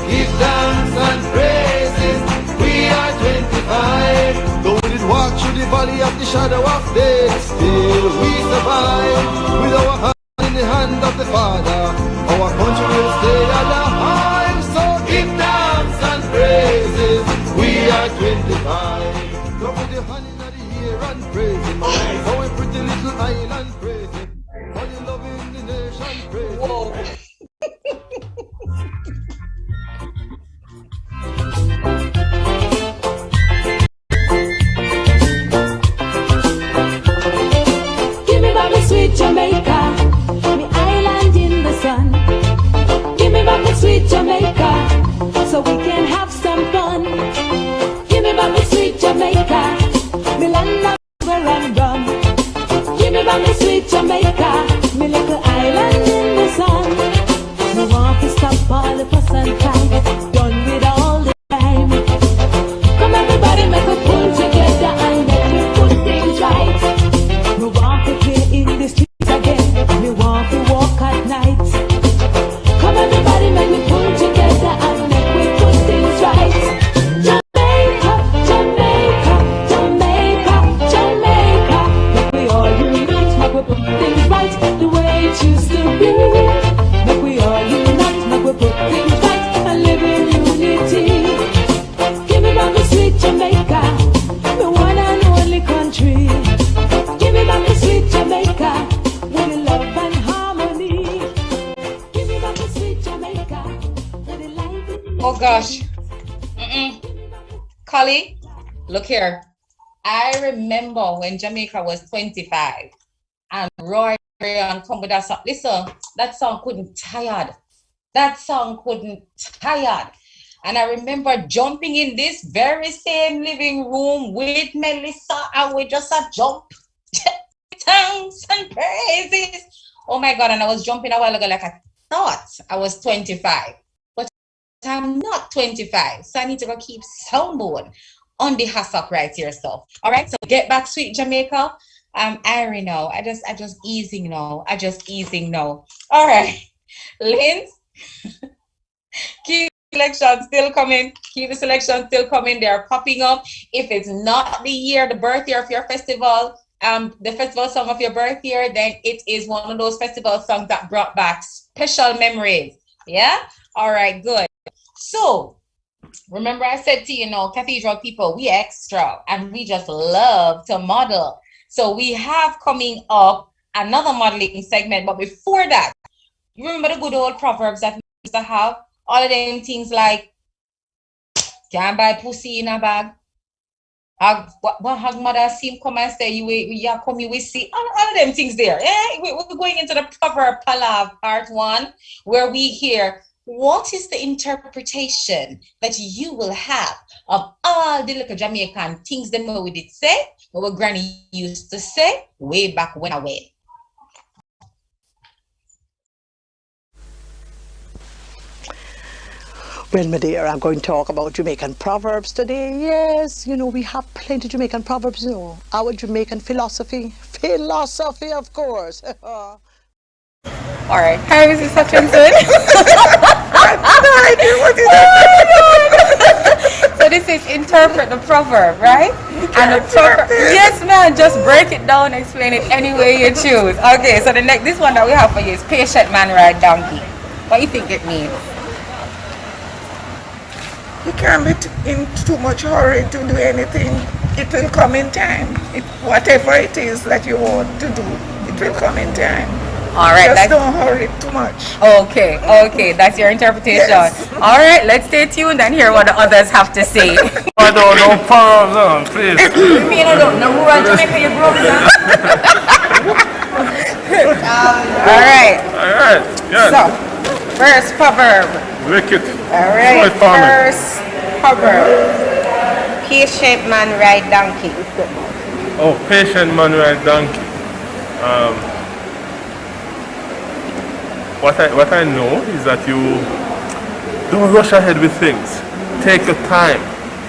give thanks and praises, we are 25. Though we did walk through the valley of the shadow of death, still we survive. With our hand in the hand of the Father, our country will stay alive. So give thanks and praises, we are 25. Don't put your hand in the ear and praise Him. Our pretty little island praise Him. All you love in the nation praise Him. Give me back my sweet Jamaica, me island in the sun. Give me back my sweet Jamaica, so we can have some fun. Give me back my sweet Jamaica, me land of where I'm from. Give me back my sweet Jamaica, me little island in the sun. Me want to stop all the fuss and fight, done with all the time. Come everybody, make a pull together and make me put things right. Me want to play in the streets again, me want to walk at night. Come everybody, make me pull together and make me put things right. Jamaica, Jamaica, Jamaica, Jamaica. Make we all unite, make we put things right the way it used to be. Make we all unite, make we put things right and live in unity. Give me back the sweet Jamaica, the one and only country. Give me back the sweet Jamaica, with the love and harmony. Give me back the sweet Jamaica, with the life in Oh gosh. Cully, look here. I remember when Jamaica was 25 and Roy and come with that song. Listen, that song couldn't tired. That song couldn't tired. And I remember jumping in this very same living room with Melissa and we just a jump. Thanks and praises. Oh my God. And I was jumping a while ago like I thought I was 25. But I'm not 25. So I need to go keep soundboard on the hassock right here. So, all right. So get back, sweet Jamaica. I already know. I just easing now. All right. Lynn, keep the selection still coming. They're popping up. If it's not the year, the birth year of your festival, the festival song of your birth year, then it is one of those festival songs that brought back special memories. Yeah? All right, good. So Remember I said to you, Cathedral people, we extra and we just love to model. So we have coming up another modeling segment. But before that, you remember the good old Proverbs that we used to have? All of them things like, can't buy pussy in a bag. What hag mother see him come and say, you come, you will see. All of them things there. Yeah? We're going into the Proverb Palav part 1, where we hear what is the interpretation that you will have of all the little Jamaican things that we did say, what granny used to say way back when away. Well, my dear, I'm going to talk about Jamaican proverbs today. Yes, we have plenty of Jamaican proverbs, Our Jamaican philosophy. Philosophy, of course. All right. Hi, Mrs. Hutchinson. So this is interpret the proverb, right? And the proverb, yes, man, just break it down, explain it any way you choose. Okay, so this one that we have for you is patient man ride donkey. What do you think it means? You can't be in too much hurry to do anything. It will come in time. Whatever it is that you want to do, it will come in time. All right. Just don't hurry too much. Okay, that's your interpretation. Yes. All right, let's stay tuned and hear what the others have to say. I don't know Proverbs, please. You mean I don't know rural Jamaica you grew up in? All right. Yes. So, first proverb. Wicked. All right, first proverb. Patient man ride donkey. Oh, patient man ride donkey. What I know is that you don't rush ahead with things. Take your time.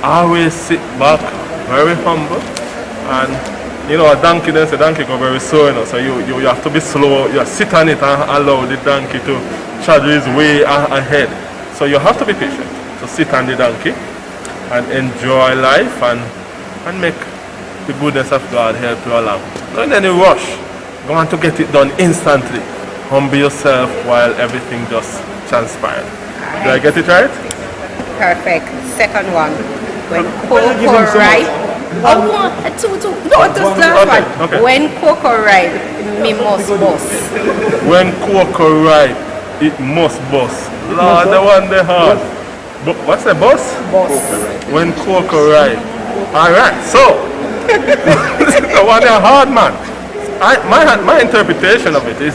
Always sit back, very humble. And a donkey go very slow, so you have to be slow. You sit on it and allow the donkey to charge his way ahead. So you have to be patient. So sit on the donkey and enjoy life and make the goodness of God help you along. Don't in any rush. You want to get it done instantly. Humble yourself while everything just transpires. Do I get it right? Perfect. Second one. When cocoa ripe. Okay. When cocoa ripe, me must bust. When cocoa ripe, it must bust. Lord, the one they hard. What's the boss? When cocoa ripe. Alright, so the one they hard, man. My interpretation of it is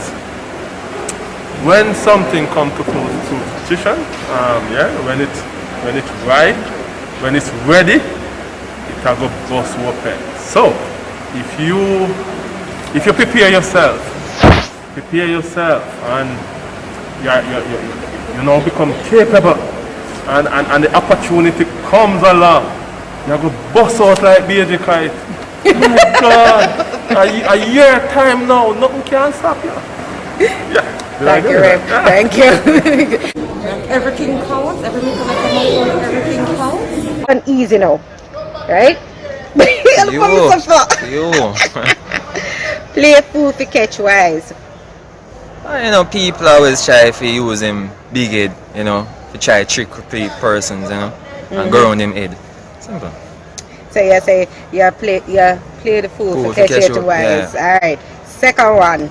when something comes to fruition, when it's ripe, when it's ready, it will go bust open. So if you prepare yourself and you become capable and the opportunity comes along, you go bust out like baby kite. My God, a year time now, nothing can stop you. Yeah. Thank you, Rev. Thank you. Everything counts. Everything counts. And easy now, right? You. Play fool for catch wise. People always try to use him big head, to try trick persons, and go around him head. Simple. So you say you play the fool for catch it wise. Yeah. Alright. Second one.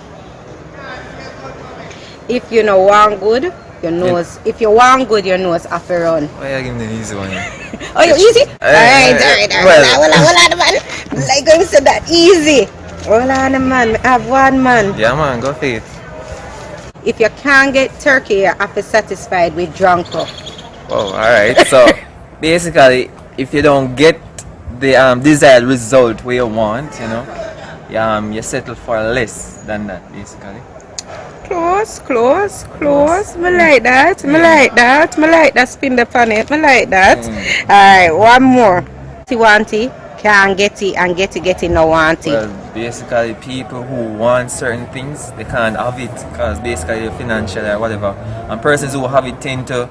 If you know one good, your nose. Yeah. If you want good, your nose have to run. Why you give me the easy one? Oh, you easy? Alright. Hold on, man. Like I said that easy. Hold on, man. I have one man. Yeah, man. Go for it. If you can't get turkey, you have to be satisfied with drunko. Oh, alright. So basically, if you don't get the desired result where you want, you settle for less than that, basically. Close. Me like that. Me like that. Spin the pan it. Me like that. Alright, one more. Wanty can't get it and get it no want it. Well, basically people who want certain things, they can't have it because basically they're financial or whatever. And persons who have it tend to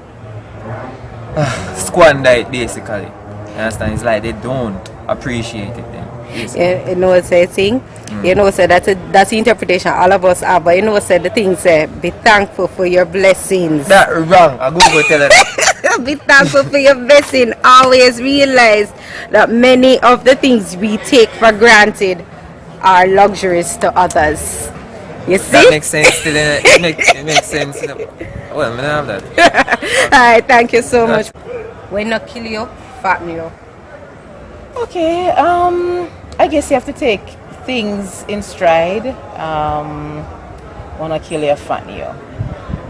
squander it basically. You understand? It's like they don't appreciate it then. You know what I thing? Say that's the interpretation all of us have, but say the thing say be thankful for your blessings. That wrong. I go tell her that. Be thankful for your blessing. Always realize that many of the things we take for granted are luxuries to others. You see? That makes sense. It makes sense. Well, I don't have that. Alright, thank you so much. When not kill you, fatten you. Okay, I guess you have to take things in stride. Wanna kill you, fatten you.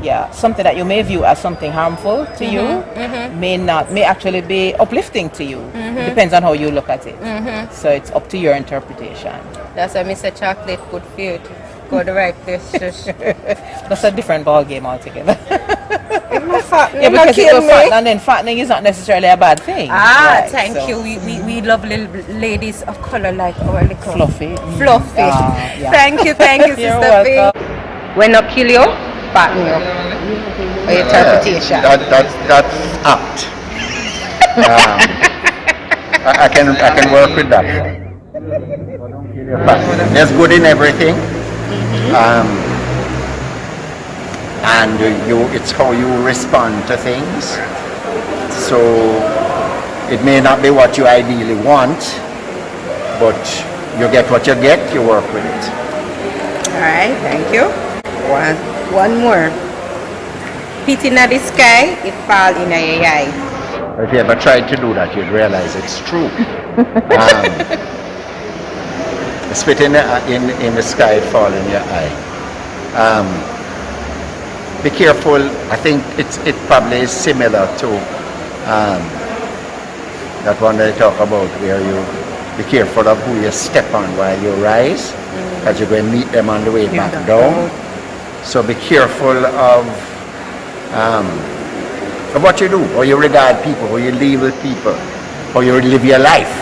Yeah, something that you may view as something harmful to you may actually be uplifting to you. Depends on how you look at it. So it's up to your interpretation. That's why Mr. Chocolate good for you to go the right place. That's a different ball game altogether. Yeah, because it will fatten, and then fattening is not necessarily a bad thing. Right, Thank so. you. We love little ladies of color like our little Fluffy. Yeah. Thank you, Sister You're B. welcome. When not kill you, fatten you. Or interpretation. That's apt. I can work with that. There's good in everything. And it's how you respond to things. So it may not be what you ideally want, but you get what you get, you work with it. Alright, thank you. One more. Pit in the sky, it fall in your eye. If you ever tried to do that, you'd realize it's true. Spit in the sky, it fall in your eye. Be careful. I think it probably is similar to that one they talk about, where you be careful of who you step on while you rise, because you're going to meet them on the way back down. So be careful of what you do, how you regard people, how you live with people, how you live your life,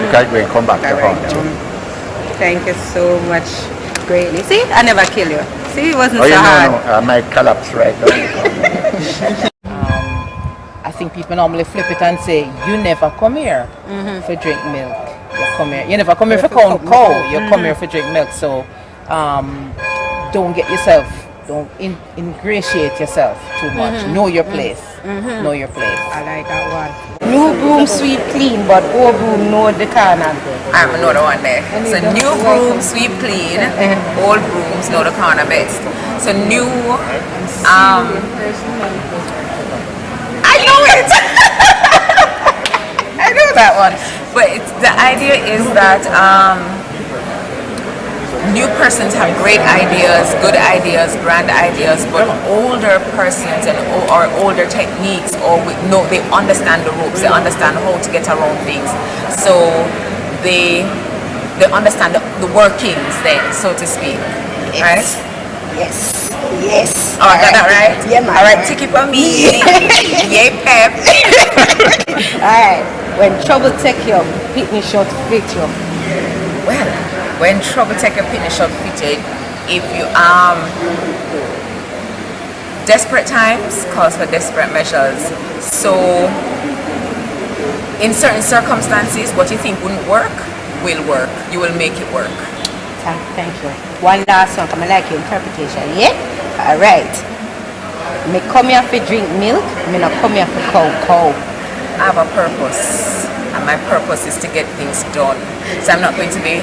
because you're going to come back to haunt you. Thank you so much. Greatly. See, I never kill you. See, it wasn't so hard. No, I might collapse right now. I think people normally flip it and say, you never come here for drink milk. You never come here for count cow. You come here for drink milk. So don't ingratiate yourself too much. Know your place. Know your place. I like that one. New broom sweep clean, but old broom know the corner. I'm another one there. So new broom sweep clean, old brooms know the corner best. So new, I know it. I know that one. But the idea is that new persons have great ideas, good ideas, grand ideas, but older persons or older techniques, they understand the ropes, they understand how to get around things. So they understand the workings then, so to speak. Yes. Right? Yes. Oh, I got that right? Yeah, man. All right, take it from me. Yay, pep. Alright, when trouble take you, pitney shot fit you. Well, when trouble take a pitney shot fitted, if you desperate times calls for desperate measures. So in certain circumstances, what you think wouldn't work will work. You will make it work. Thank you. One last one, I like your interpretation, yeah? Alright. Me come here for drink milk, me not come here for cow. I have a purpose, and my purpose is to get things done. So I'm not going to be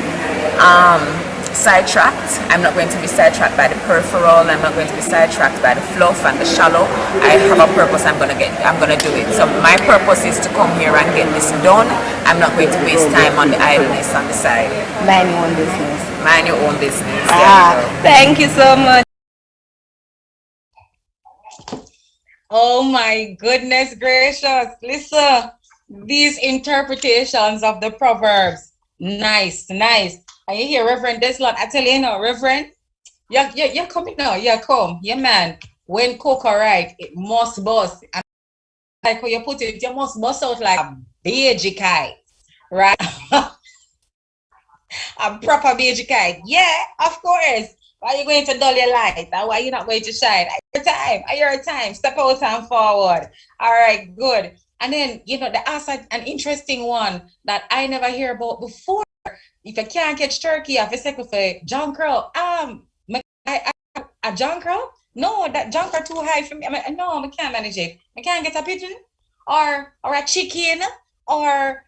sidetracked. I'm not going to be sidetracked by the peripheral. I'm not going to be sidetracked by the fluff and the shallow. I have a purpose. I'm gonna do it. So my purpose is to come here and get this done. I'm not going to waste time on the idleness on the side. Mind your own business. Mind your own business. Thank you so much. Oh my goodness gracious. Listen, these interpretations of the Proverbs. Nice. And you hear Reverend Deslon, I tell you now, Reverend, you're coming now, you come. Yeah, man. When cocoa right, it must bust. And like how you put it, you must bust out like a baby kite, right? A proper baby kite. Yeah, of course. Why are you going to dull your light? And why are you not going to shine? At your time. Step out and forward. All right, good. And then, that's an interesting one that I never hear about before. If you can't catch turkey, I have to say for John Crow. A John Crow? No, that John Crow too high for me. No, I can't manage it. I can't get a pigeon. or a chicken, or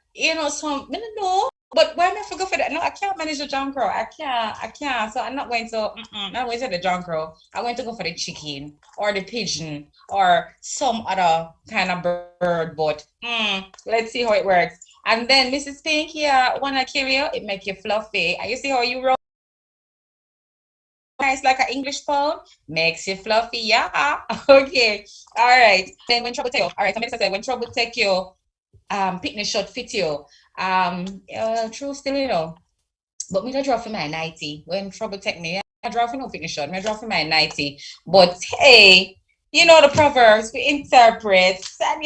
some, I don't know. But why am I forget for that? No, I can't manage the junk roll. I can't. So I'm not going to, not going to the junk roll. I'm going to go for the chicken or the pigeon or some other kind of bird. But let's see how it works. And then Mrs. Pink here, wanna carry you? It make you fluffy. And you see how you roll nice like an English pound? Makes you fluffy, yeah. Okay. All right. Then when trouble take you, all right, so Minister said when trouble take you, picnic shot fit you. True still, but me I draw for my 90. When trouble take me, I draw for no picnic shot, me I draw for my 90. But hey, the Proverbs we interpret, and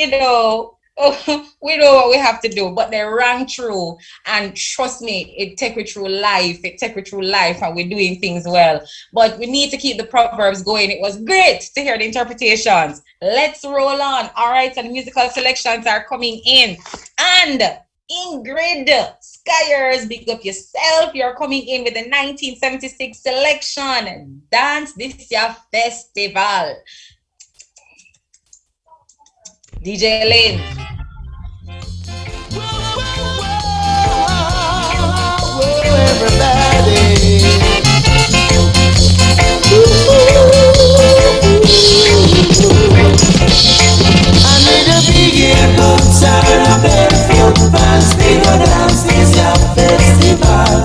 we know what we have to do, but they rang true. And trust me, it take me through life. And we're doing things well. But we need to keep the Proverbs going. It was great to hear the interpretations. Let's roll on. All right, so the musical selections are coming in. And Ingrid Skyers, big up yourself. You're coming in with the 1976 selection. Dance This Year Festival. DJ Lynn. Everybody. I need a big boots and a barefoot pants. We go dance this your festival.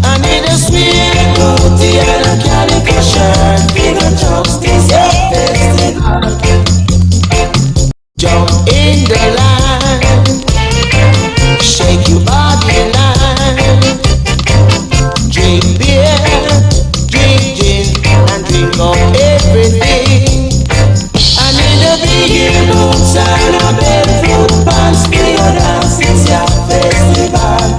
I need a sweet booty and a calico shirt. We go jump this your festival. Jump in the line, shake your body line. Drink beer, drink gin, and drink up everything. I need a big boots and a barefoot pants. We go dance this your festival.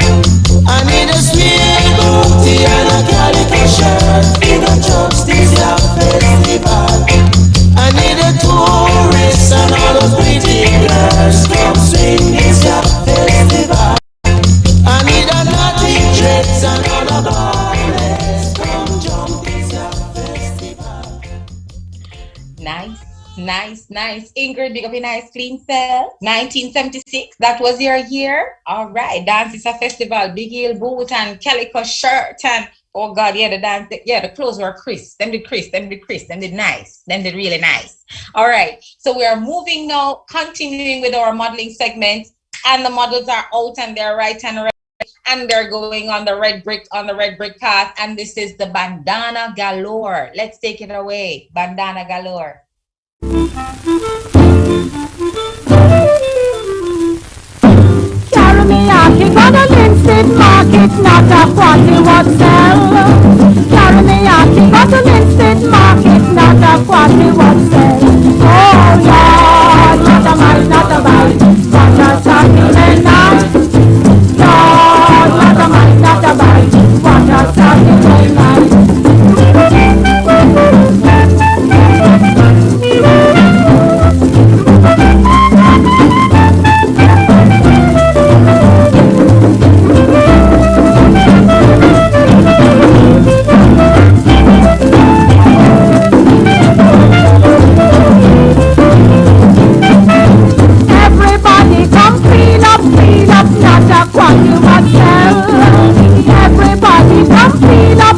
I need a sweet booty and a calico shirt. We go jump this your festival. I need a tourist and all those pretty girls come swing this your festival. I need a naughty dress and all the ballers come jump this your festival. Nice. Ingrid, big up your nice clean self. 1976, that was your year. All right, Dance is a Festival, big heel boot and calico shirt and oh God, yeah, the clothes were crisp. Them did nice. Them did really nice. All right, so we are moving now, continuing with our modeling segment, and the models are out and they're right and right, and they're going on the red brick path, and this is the Bandana Galore. Let's take it away, Bandana Galore. Carry me out, you got a Linstead market, not a quantity what sell. Carry me out, you got a Linstead market, not a quantity what sell. Oh Lord, not a bite, what a Saturday night. Lord, not a bite, what a Saturday night. Everybody come feel up,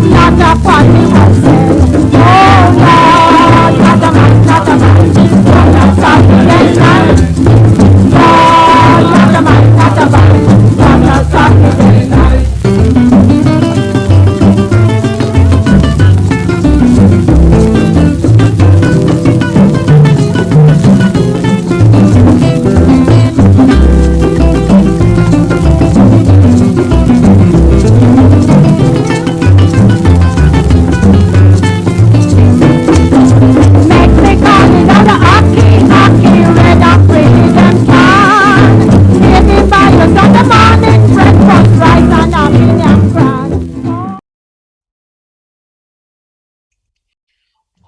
not a party myself. Oh Lord, not a man, not a Saturday night. Lord, not a man, not a Saturday night.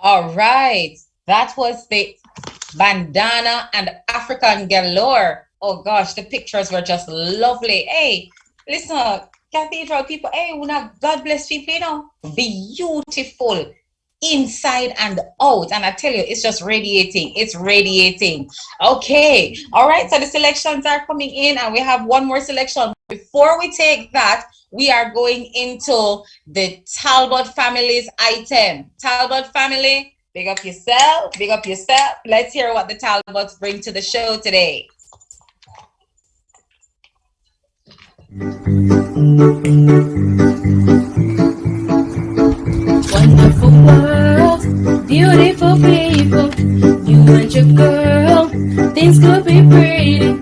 All right, that was the Bandana and African Galore. Oh gosh, the pictures were just lovely. Hey, listen, Cathedral people, hey, God bless people, beautiful. inside and out. And I tell you, it's just radiating. It's radiating. Okay. All right. So the selections are coming in and we have one more selection. Before we take that, we are going into the Talbot family's item. Talbot family, big up yourself. Big up yourself. Let's hear what the Talbots bring to the show today. Wonderful world, beautiful people. You and your girl, things could be pretty,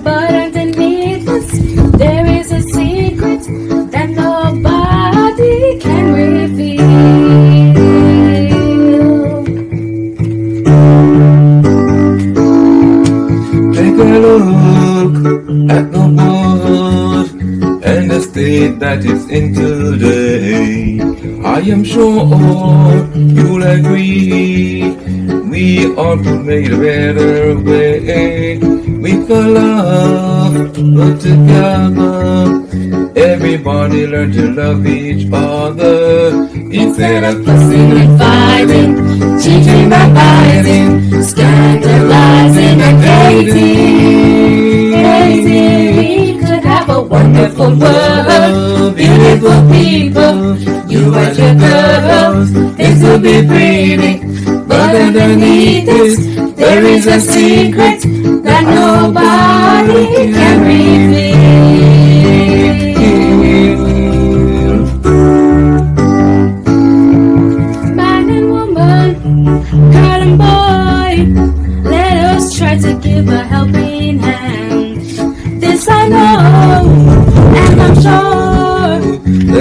but underneath us, there is a secret that nobody can reveal. Take a look at the world and the state that it's in today. I am sure you'll agree, we all could make a better way. We could love, but together, everybody learn to love each other. Instead of fussing and fighting, cheating, backbiting, scandalizing and hating. We could have a wonderful world, beautiful people. You and your girls, things will be pretty, but underneath this, there is a secret that nobody can reveal. Man and woman, girl and boy, let us try to give a helping hand. This I know, and I'm sure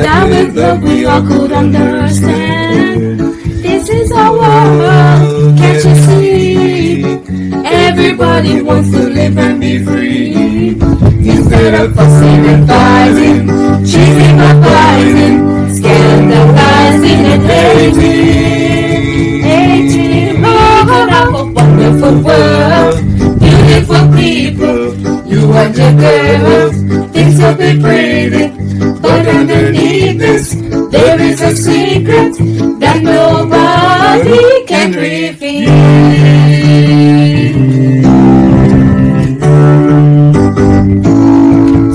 that with love we all could understand. This is our world, can't you see? Everybody wants to live and be free. Instead of fussing and fighting, cheating, backbiting, scandalizing and hating. Oh, have a wonderful world, beautiful people. You and your girls, things will be pretty, but underneath this, there is a secret that nobody can reveal.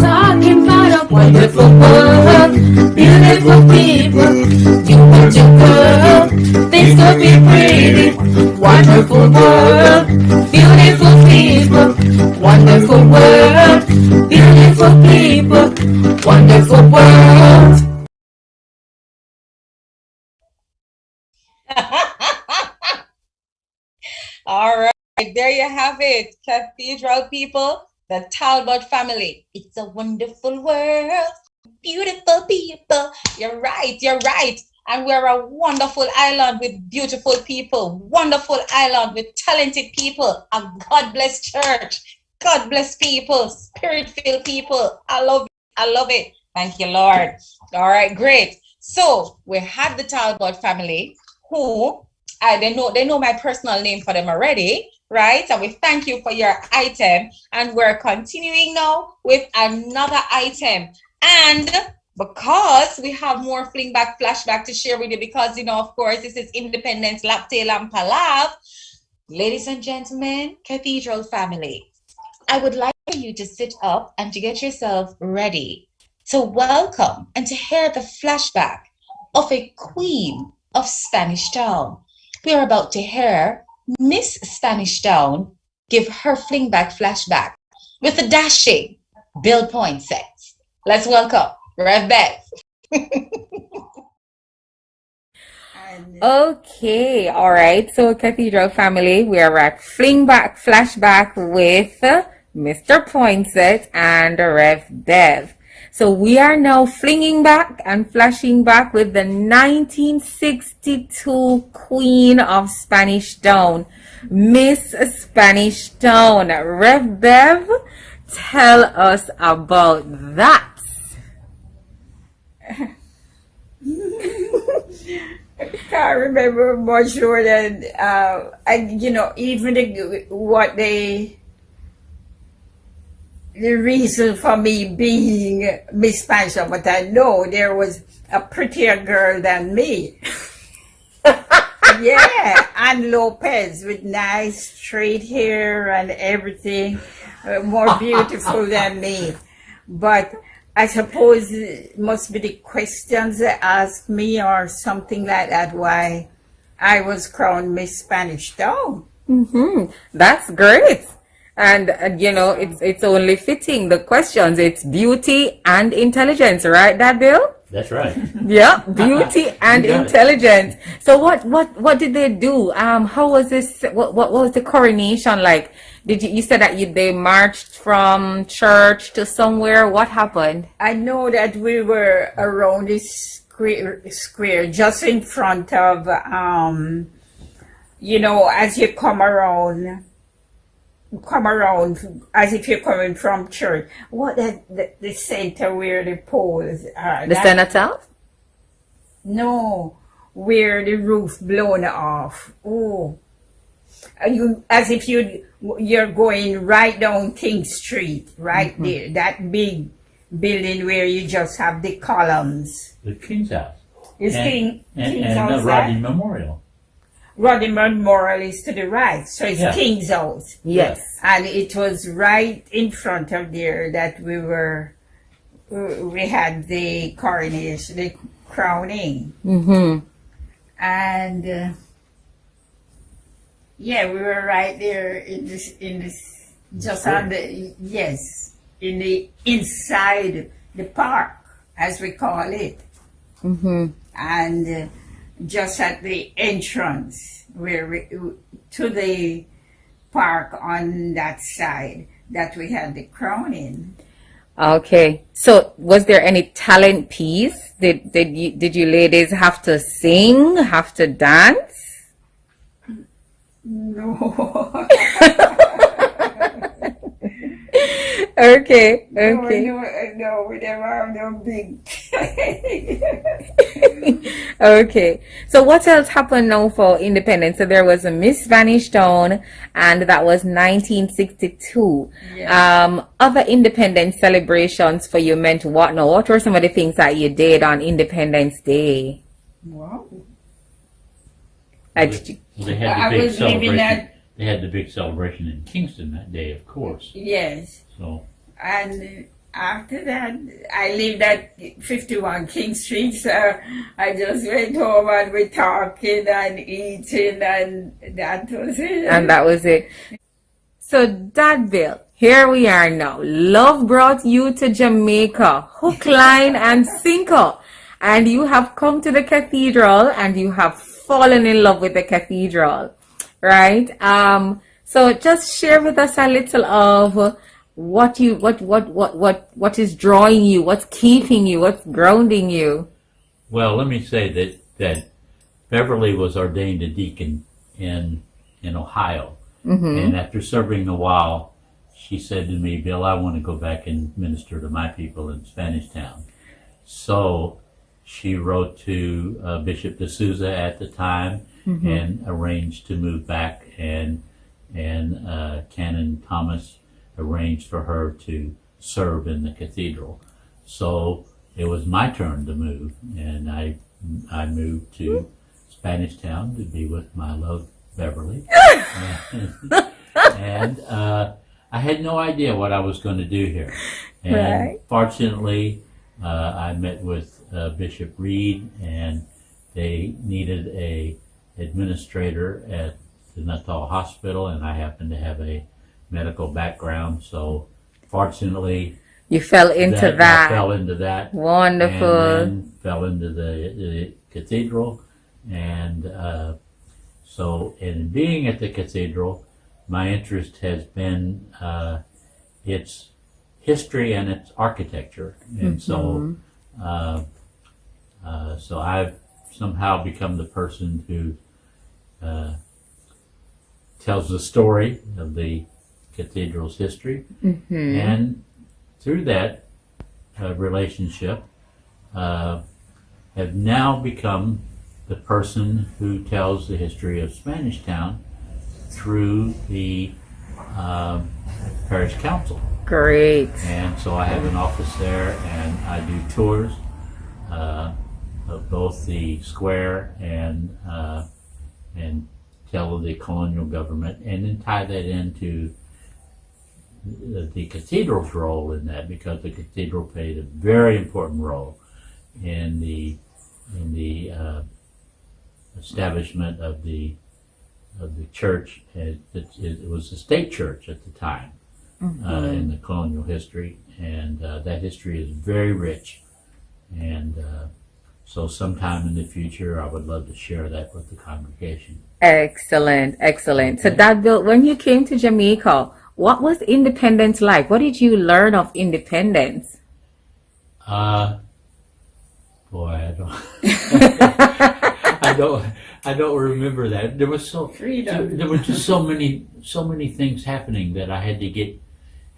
Talking about a wonderful world, beautiful people. You and your girl, things will be pretty. Wonderful world, beautiful people. Wonderful world, beautiful people. Wonderful world. All right, there you have it, Cathedral people, the Talbot family. It's a wonderful world, beautiful people. You're right, you're right. And we're a wonderful island with beautiful people, wonderful island with talented people, a God-blessed church, God bless people, spirit-filled people. I love it. I love it. Thank you, Lord. All right, great. So we had the Talbot family who they know my personal name for them already, right? And we thank you for your item. And we're continuing now with another item. And because we have more flashback to share with you, because, you know, of course, this is Independence Laptail and Palav. Ladies and gentlemen, Cathedral family, I would like for you to sit up and to get yourself ready to welcome and to hear the flashback of a queen of Spanish Town. We are about to hear Miss Spanish Town give her flashback with a dashing Bill Poinsett. Let's welcome Rev Beth. Okay, all right. So, Cathedral family, we are at flashback with Mr. Poinsett and Rev Bev. So we are now flinging back and flashing back with the 1962 Queen of Spanish Town, Miss Spanish Town. Rev Bev, tell us about that. I can't remember much more than the reason for me being Miss Spanish Town, but I know there was a prettier girl than me. Yeah, and Lopez with nice straight hair and everything, more beautiful than me. But I suppose it must be the questions they asked me or something like that why I was crowned Miss Spanish Town. That's great. And you know, it's only fitting the questions. It's beauty and intelligence, right, Dad Bill? That's right. Yeah, beauty and You got it. intelligence. So what did they do? How was this? What was the coronation like? You said that they marched from church to somewhere? What happened? I know that we were around this square just in front of, you know, as you come around as if you're coming from church. What the center where the poles are? The cenotaph? No, where the roof blown off. Oh, you as if you're going right down King Street, right there. That big building where you just have the columns. The King's House. It's and King's the House, Rodney right? Memorial. Rodney Memorial is to the right, so it's Yeah. King's House. Yes. And it was right in front of there that we had the coronation, the crowning. And yeah, we were right there in this just on the, yes, in the inside the park, as we call it. And just at the entrance where to the park on that side that we had the crowning. Okay. So was there any talent piece? Did you ladies have to sing, have to dance? No. Okay. No, we never have no big. Okay. So what else happened now for independence? So there was a Miss Spanish Town, and that was 1962. Yeah. Other independence celebrations for you meant what now? What were some of the things that you did on Independence Day? Wow. They had the I big was living celebration. at- They had the big celebration in Kingston that day, of course. Yes. So And after that, I lived at 51 King Street, so I just went home and we talking and eating, and that was it. And that was it. So, Dad Bill, here we are now. Love brought you to Jamaica, hook, line, and sinker. And you have come to the cathedral and you have fallen in love with the cathedral, right? So just share with us a little of what is drawing you, what's keeping you, what's grounding you. Well, let me say that Beverly was ordained a deacon in Ohio. And after serving a while, she said to me, Bill, I want to go back and minister to my people in Spanish Town. So she wrote to Bishop D'Souza at the time and arranged to move back, and Canon Thomas arranged for her to serve in the cathedral. So it was my turn to move, and I moved to Spanish Town to be with my love, Beverly. and I had no idea what I was going to do here. And fortunately, I met with Bishop Reed, and they needed a administrator at the Natal Hospital, and I happened to have a medical background, so fortunately you fell into that. I fell into that. Wonderful. And then fell into the cathedral, and so in being at the cathedral, my interest has been its history and its architecture, and so I've somehow become the person who tells the story of the cathedral's history, and through that relationship have now become the person who tells the history of Spanish Town through the parish council. Great. And so I have an office there, and I do tours of both the square and and tell the colonial government, and then tie that into the cathedral's role in that, because the cathedral played a very important role in the establishment of the church. It was the state church at the time in the colonial history, and that history is very rich. And so sometime in the future, I would love to share that with the congregation. Excellent, excellent. So that built, when you came to Jamaica, what was independence like? What did you learn of independence? Boy, I don't remember that. There was there were just so many things happening that I had to get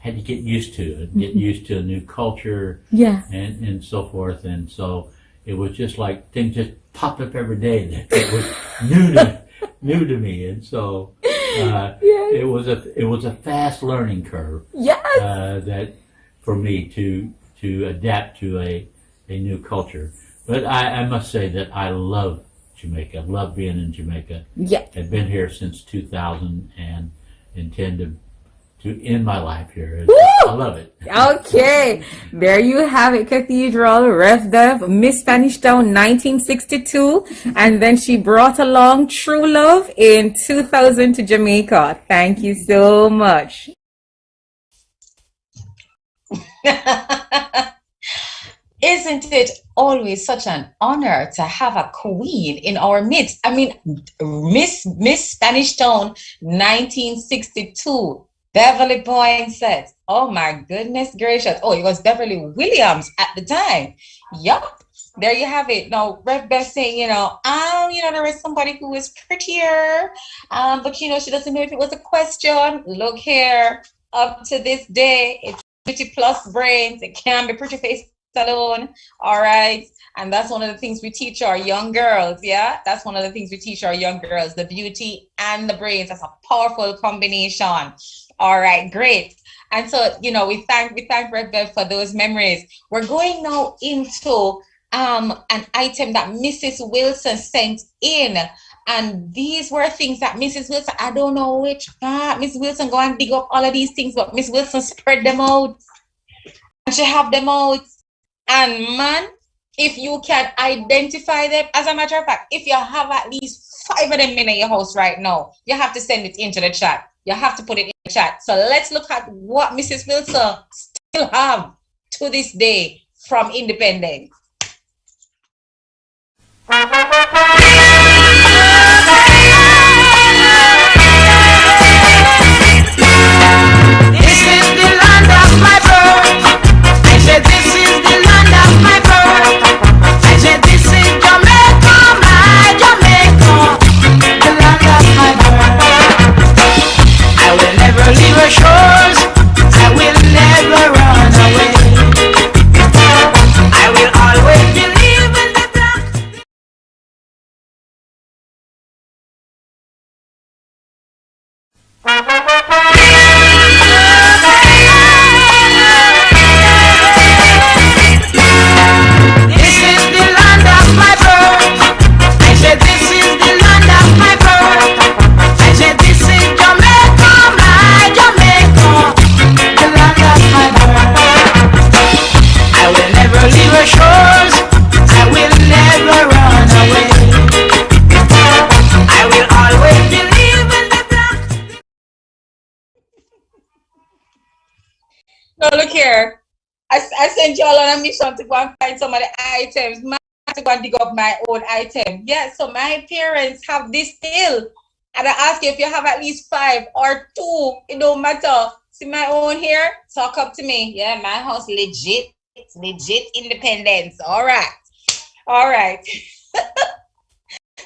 used to, get used to a new culture, and so forth. And so it was just like things just popped up every day that was new to me. And so it was a fast learning curve. That for me to adapt to a new culture. But I must say that I love Jamaica. I love being in Jamaica. I've been here since 2000 and intend to end my life here. I love it. Okay, there you have it, Cathedral, Rev Dev, Miss Spanish Town 1962, and then she brought along True Love in 2000 to Jamaica. Thank you so much. Isn't it always such an honor to have a queen in our midst? I mean, Miss Spanish Town 1962. Beverly Poinsett. Oh my goodness gracious. Oh, it was Beverly Williams at the time. Yup. There you have it. Now, Rev Beth saying, there is somebody who is prettier, but she doesn't know if it was a question. Look here, up to this day, it's pretty plus brains. It can't be pretty face alone. All right. And that's one of the things we teach our young girls. Yeah, that's one of the things we teach our young girls, the beauty and the brains. That's a powerful combination. All right, great. And so, we thank Red Bev for those memories. We're going now into an item that Mrs. Wilson sent in. And these were things that Mrs. Wilson, I don't know which part. Miss Wilson go and dig up all of these things, but Miss Wilson spread them out. And she have them out. And man, if you can identify them, as a matter of fact, if you have at least 5 of them in your house right now, you have to send it into the chat. You have to put it in the chat. So let's look at what Mrs. Wilson still have to this day from independence. This is the land of my birth. I said this is the land of my birth. I said this is Jamaica, my Jamaica, the land of my birth. I will never leave her shores. I will never run away. I will always believe in the black. This is the land of my birth. I said this is the land of my birth. I said this is Jamaica, my Jamaica, the land of my birth. I will never leave her shores. I will never run away. I will always believe in the black. No, look here. I sent y'all on a mission to go and find some of the items. I have to go and dig up my own item. Yeah, so my parents have this still. And I ask you if you have at least 5 or 2, it don't matter. See my own here? Talk up to me. Yeah, my house legit. It's legit independence. All right. All right.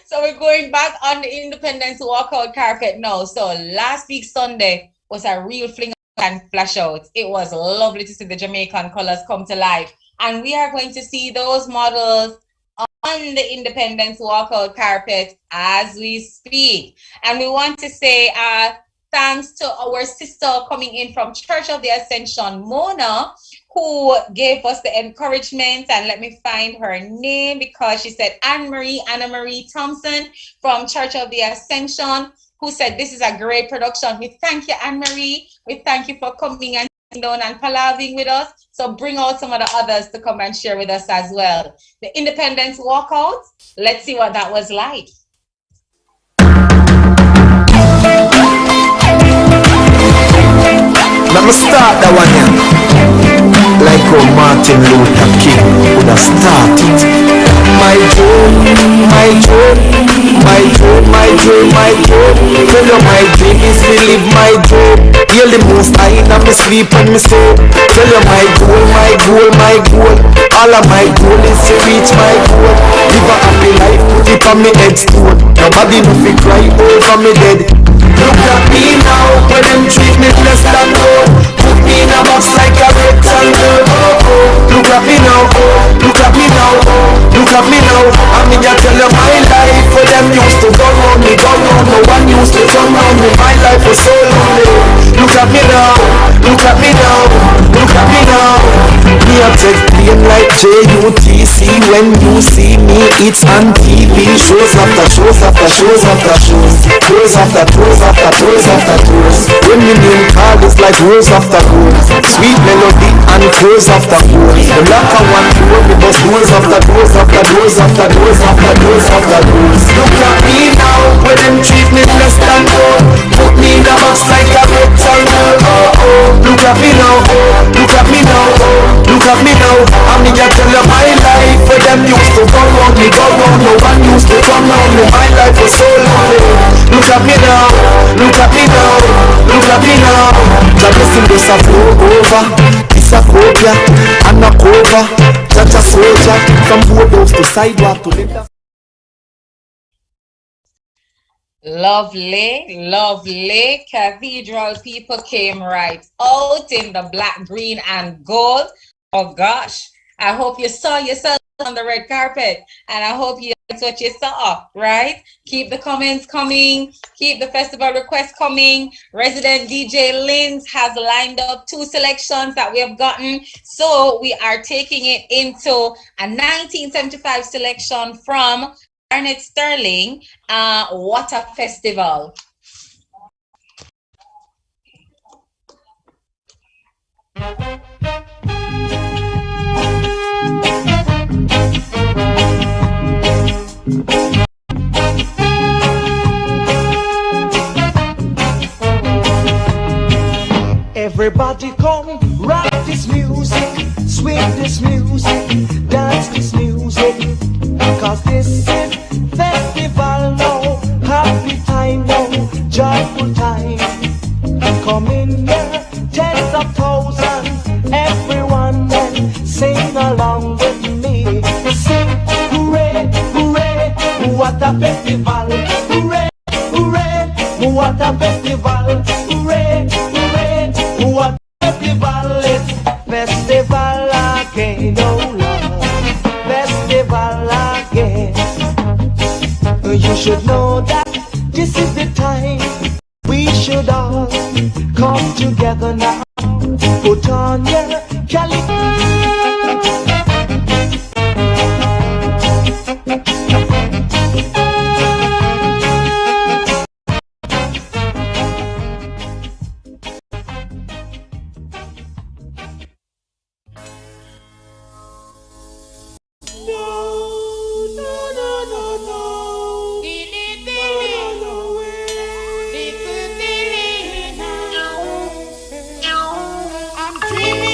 So we're going back on the independence walkout carpet now. So last week Sunday was a real fling and flash out. It was lovely to see the Jamaican colors come to life. And we are going to see those models on the independence walkout carpet as we speak. And we want to say thanks to our sister coming in from Church of the Ascension, Mona, who gave us the encouragement. And let me find her name, because she said Anna Marie Thompson from Church of the Ascension, who said this is a great production. We thank you, Anne Marie. We thank you for coming and sitting down and palaving with us. So bring out some of the others to come and share with us as well. The Independence Walkout, let's see what that was like. Let me start that one here. Like how Martin Luther King would have started. My dream, my dream, my dream, my dream, my dream. Tell you my dream is to live my dream. Hear the most I in me sleep and me soul. Tell you my goal, my goal, my goal. All of my goal is to reach my goal. Live a happy life, put it on me headstone. Nobody no fi cry over me dead. Look at me now, when them treat me less than gold. Put me in a box like a rectangle. Oh oh, look at me now, oh, look at me now, oh, look at me now. I mean I tell you my life, for them used to go round me, go round. No one used to turn round me. My life was so lonely. Look at me now, look at me now, look at me now. Me a take plane like JUTC. When you see me, it's on TV. Shows after shows after shows after shows. Tours after tours after tours after tours. When me name call is like rows after rows. Sweet melody and tours after tours. The black and one door, me bust doors after doors after doors after doors after doors after doors. Look at me now, when them treat me less than gold. Put me in a box like a rectangle. Oh oh, look at me now, oh, look at me now, oh, look at me now. I mean I tell you my life, for them used to go round me, go round. No one used to come round me. My life was so lonely. Look at me now, look at me now, look at me now. The blessing does a flow over. It's a cobia and a cover. Judge a soldier from boardhouse to sidewalk to live. Lovely, lovely. Cathedral people came right out in the black, green, and gold. Oh gosh, I hope you saw yourself on the red carpet, and I hope you liked what you saw, right? Keep the comments coming, keep the festival requests coming. Resident DJ Linz has lined up 2 selections that we have gotten, so we are taking it into a 1975 selection from Barnett Sterling, What a Festival. Everybody come, rock this music, swing this music, dance this music, cause this is festival now, happy time now, joyful time. Come in here, tens of thousands, everyone then sing along with me. Sing, hooray, hooray, what a festival, hooray, hooray, what a festival, hooray, hooray, what a festival is. Festival again, oh Lord, festival again. You should know that this is the time we should all come together now. Put on your Dreaming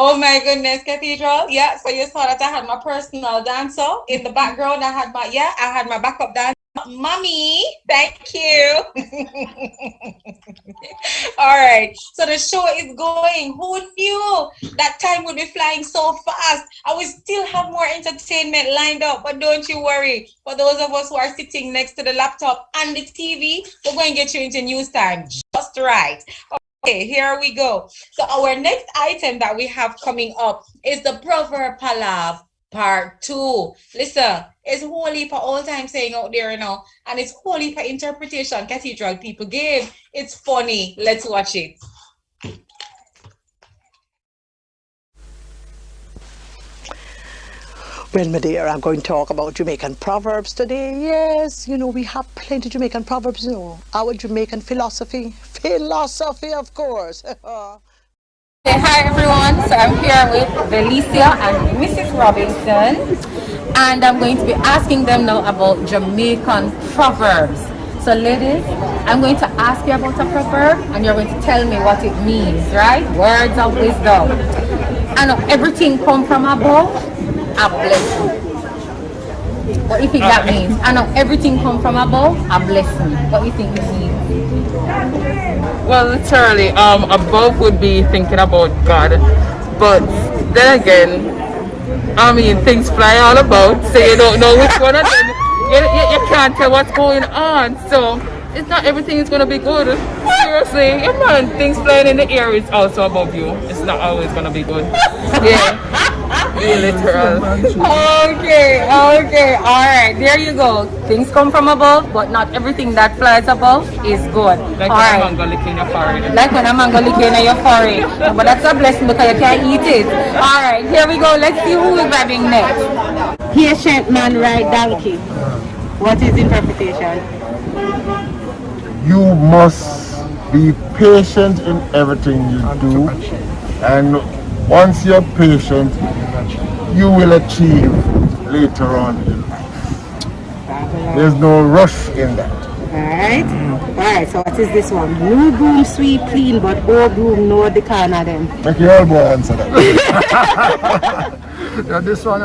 Oh my goodness, Cathedral. Yeah, so you saw that I had my personal dancer in the background. I had my backup dancer. Mommy, thank you. All right, so the show is going. Who knew that time would be flying so fast? I will still have more entertainment lined up, but don't you worry. For those of us who are sitting next to the laptop and the TV, we're going to get you into news time just right. Okay, here we go. So our next item that we have coming up is the Proverb Palav Part 2. Listen, it's whole heap of all time saying out there, you know, and it's whole heap of interpretation Cathedral people give. It's funny. Let's watch it. Well, my dear, I'm going to talk about Jamaican proverbs today. Yes, you know, we have plenty of Jamaican proverbs, you know. Our Jamaican philosophy. Philosophy, of course. Hey, hi everyone. So I'm here with Felicia and Mrs. Robinson, and I'm going to be asking them now about Jamaican proverbs. So ladies, I'm going to ask you about a proverb and you're going to tell me what it means, right? Words of wisdom. I know everything come from above, a blessing. What do you think that means? I know everything come from above, a blessing. What do you think it means? Well, literally, above would be thinking about God, but then again, I mean, things fly all about, so you don't know which one of them. You can't tell what's going on, so it's not everything is going to be good. Seriously, yeah, man, things flying in the air is also above you. It's not always going to be good. Yeah. Be literal. Okay, all right, there you go. Things come from above, but not everything that flies above is good. Like all when right. a mango licking your forehead. Like when a mango licking in your forehead. But that's a blessing because you can't eat it. All right, here we go. Let's see who is grabbing next. Patient man ride donkey. What is interpretation? You must be patient in everything you do, and once you're patient, you will achieve later on in life. There's no rush in that. Alright, so what is this one? New broom sweep clean, but old broom know the corner them. Make your old boy answer that. Yeah, this one,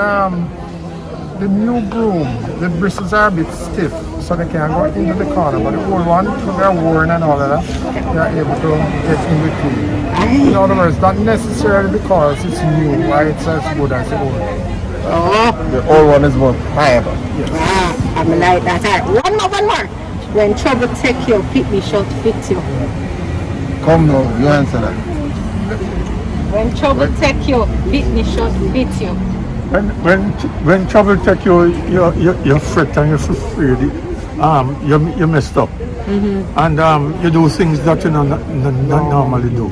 the new broom, the bristles are a bit stiff, so they can go into the corner, but the old one, they're worn and all of that, they're able to get in between. In other words, not necessarily because it's new, why it's as good as the old. The old one is more pliable. Yes. I'm like that. Alright, one more. When trouble take you, pick me short fit you. Come now, you answer that. When trouble take you, pick me short fit you. When trouble take you, you fret and you feel afraid, you messed up. And you do things that you not normally do.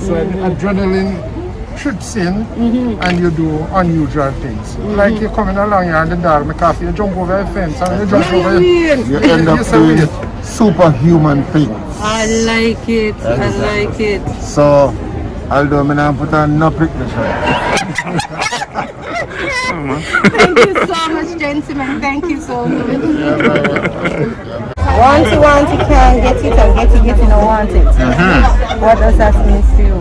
So adrenaline trips in and you do unusual things. Like you're coming along here and the dog make off, you jump over a fence and you jump over it. You end up doing superhuman things. I like it. I like it. So, although I'm not put on no picture. Thank you so much, gentlemen. Thank you so much. Want it, can't get it, and get it, no want it. What does that mean to you?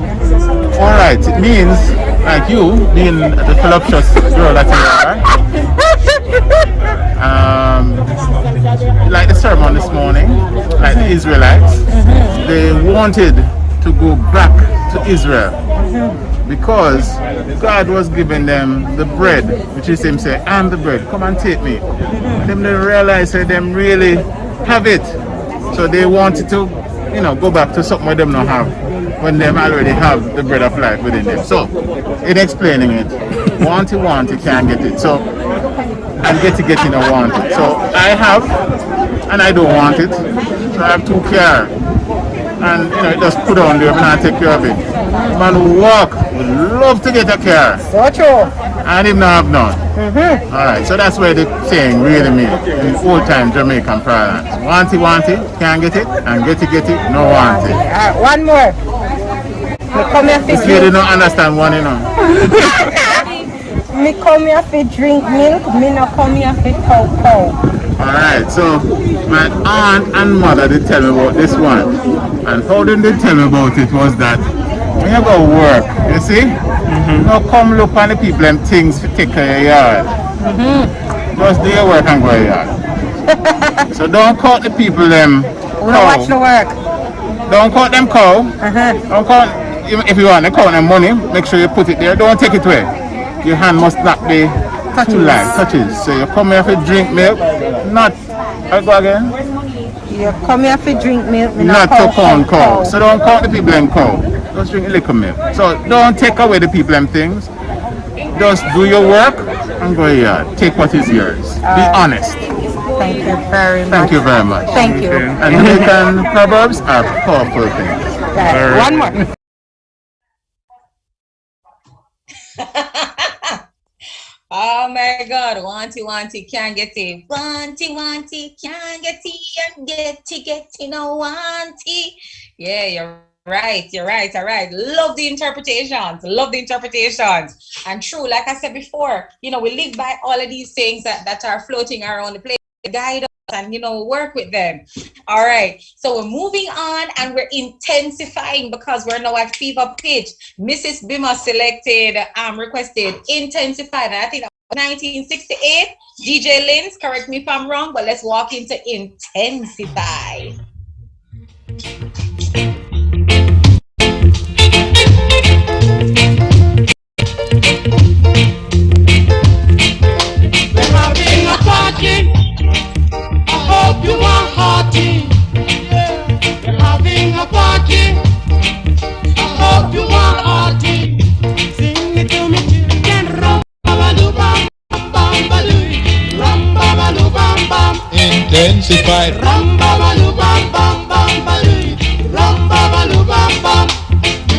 Alright, it means, like you, being the voluptuous girl that you are, like the sermon this morning, like the Israelites, they wanted to go back to Israel because God was giving them the bread, which is him say, I'm the bread, come and take me. And then they realized that them really have it. So they wanted to, you know, go back to something where them don't have, when them already have the bread of life within them. So, in explaining it, want it, can't get it. So, and get it, don't want it. So, I have, and I don't want it. So I have 2 cars. And, you know, it just put on there and I take care of it. The man who walk would love to get a car. So true. And him not have none. Alright, so that's where the saying really means in old time Jamaican parlance. Want it, can't get it, and get it, no want it. Alright, one more. This lady don't understand one, you know. Me come here to drink milk, me no come here to cow. Alright, so my aunt and mother did tell me about this one. And how did they tell me about it was that when you go work, you see, Now come look on the people and things to take care of your yard. Just do your work and go your yard. So don't cut the people them We don't watch the work. Don't cut them cow. Don't cut, if you want to count them money, make sure you put it there. Don't take it away. Your hand must not be touches. So you come here to drink milk, not, I go again? You come here to drink milk, not to count cow. So don't count the people them cow. Just drink liquor milk. So don't take away the people them things. Just do your work and go here. Take what is yours. Be honest. Thank you very much. Thank you very much. Thank you. And Jamaican proverbs are powerful things. One more. Oh my God, wanty, can't get it. Wanty, can't get it, and get it, no wanty. Yeah, you're right. All right. Love the interpretations. And true, like I said before, we live by all of these things that are floating around the place. Guide us and work with them. All right, so we're moving on and we're intensifying because we're now at fever pitch. Mrs. Bima requested intensify, and I think that was 1968. DJ Lins, correct me if I'm wrong, but let's walk into intensify. We're having a party. I hope you are hearty. We're having a party. I hope you are hearty. Sing it to me, children. Rum babaloo bam bam baloo. Rum babaloo bam bam. Intensify. Rum babaloo bam bam bam baloo. Rum babaloo bam bam.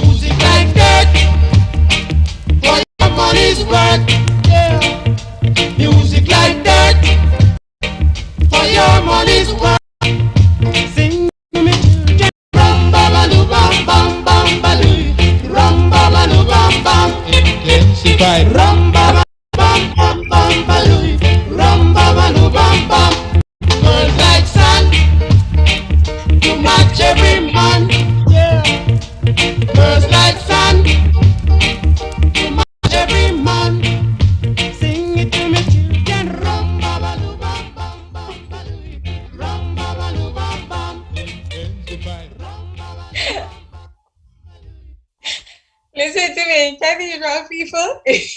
Music like that. For your money's worth. Yeah. Music like that. For your money's worth. Sing to me, children. Rum babaloo bam bam bam baloo. Rum babaloo bam bam. Intensify. Rum babaloo bam bam bam baloo. Rum babaloo bam bam. Girls like sun to match every man. Yeah. Girls like sun to match every man. Sing it to me, children. Rum babaloo bam bam bam baloo. Rum babaloo bam bam. Intensify. Listen to me, Cathedral people. It's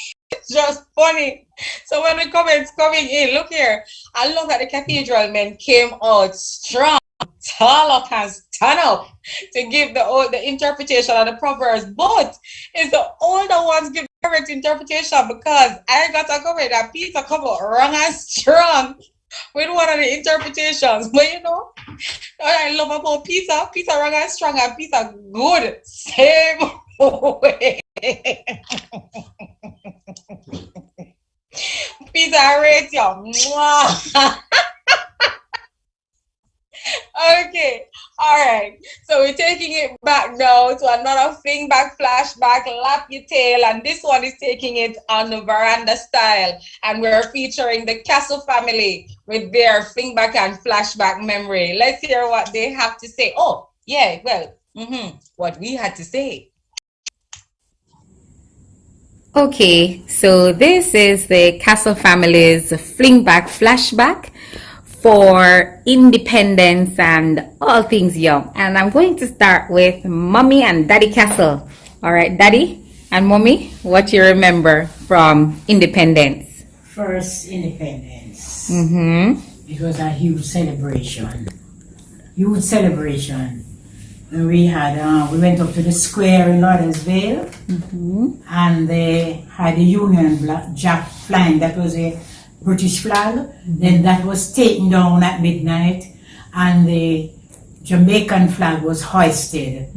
just funny. So when the comments coming in, look here. I love that the Cathedral men came out strong, tall up and stand up to give the interpretation of the Proverbs. But it's the older ones give the correct interpretation because I got a comment that Peter come out wrong and strong with one of the interpretations. But what I love about Peter wrong and strong and Peter good. Same way. Peter, I rate you. Okay, all right. So we're taking it back now to another thing back flashback, lap your tail, and this one is taking it on the veranda style, and we're featuring the Castle family with their thing back and flashback memory. Let's hear what they have to say. Oh, yeah, well, what we had to say. Okay, so this is the Castle family's fling back flashback for independence and all things young. And I'm going to start with Mommy and Daddy Castle. All right, Daddy and Mommy, what you remember from independence? First independence. Mm-hmm. It was a huge celebration. And we had, we went up to the square in Lauderdale, and they had the Union Jack flying. That was a British flag. Then that was taken down at midnight, and the Jamaican flag was hoisted.